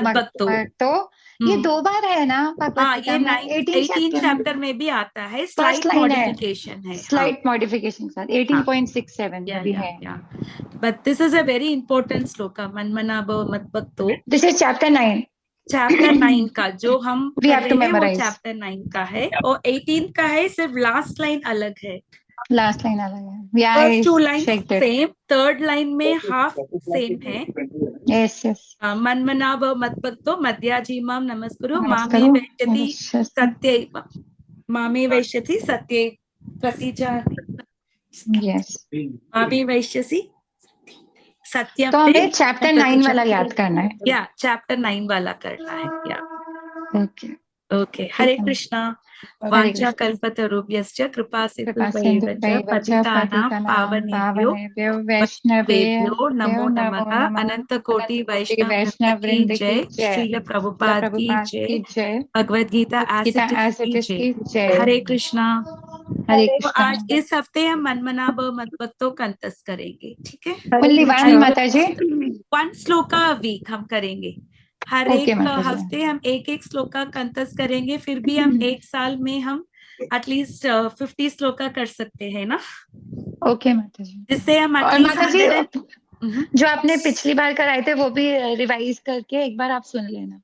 भक्तो, तो ये 2 बार है ना भगवत हाँ, गीता ये में? 18 चैप्टर चैप्टर में भी आता है। फर्स्ट स्लाइट लाइन है, मॉडिफिकेशन है। स्लाइट मॉडिफिकेशन के साथ 18.67 में भी है। But this is a very important shloka, मन मना भव मत भक्तो। This is chapter 9। चैप्टर 9 का जो हम वी कर हैव टू रहे हैं वो मेमोराइज। चैप्टर 9 का है, और 18 का है, सिर्फ लास्ट लाइन अलग है। लास्ट लाइन अलग है। First 2 line checked it. Same, third line में हाफ सेम है। Yes, yes. मन मना भव मत भक्तो मध्याजीमाम नमस्कुरु मामे नमस्कारो। वैश्यति सत्य, मामे वैश्यति सत्य प्रसीजाति, Yes. मामे वैश्यसि सत्य। तो हमें चैप्टर 9 वाला याद करना है। या चैप्टर 9 वाला करना है। या ओके। ओके, हरे कृष्णा। वांछा कृष्णा। कल्पतरुभ्यश्च कृपा सिंधु कृपा भैव च सिंधु पतितानां पावनेभ्यो वैष्णवेभ्यो नमो नमः। अनंत कोटि वैष्णव वृंद की जय। श्रील प्रभुपाद की जय। Bhagavad Gita as it is की जय। हरे कृष्णा। हरे तो कृष्णा। आज इस हफ्ते हम मन मना भव मत भक्तो कंठस्थ करेंगे। ठीक है, ओनली वन माता जी? 1 श्लोका अ वीक हम करेंगे। हर Okay, एक माता जी। हफ्ते हम एक श्लोका कंठस्थ करेंगे। फिर भी हम एक साल में हम एटलीस्ट 50 श्लोका कर सकते हैं ना। ओके माता जी। जिससे हम और एटलीस्ट माता जी, 100 जो आपने पिछली बार कराए थे वो भी रिवाइज करके एक बार आप सुन लेना।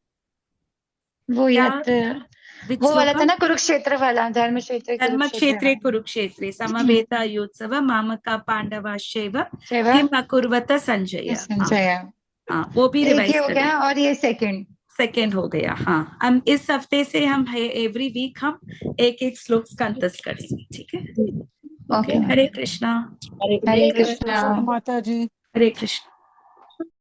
वो क्या? याद, Which वो वाला श्लोका? था ना, कुरुक्षेत्र वाला, धर्म धर्मक्षेत्रे कुरुक्षेत्रे समवेतायुत्सव मामका पांडवाश्चैव किम अकुर्वत संजय। संजय। हाँ, वो भी एक रिवाइज ये हो करें। गया और ये सेकंड हो गया। हाँ, हम इस हफ्ते से हम एवरी वीक हम एक श्लोक कंठस्थ करेंगे। ठीक है, ओके। हरे कृष्णा। हरे कृष्णा। माता जी। हरे कृष्ण।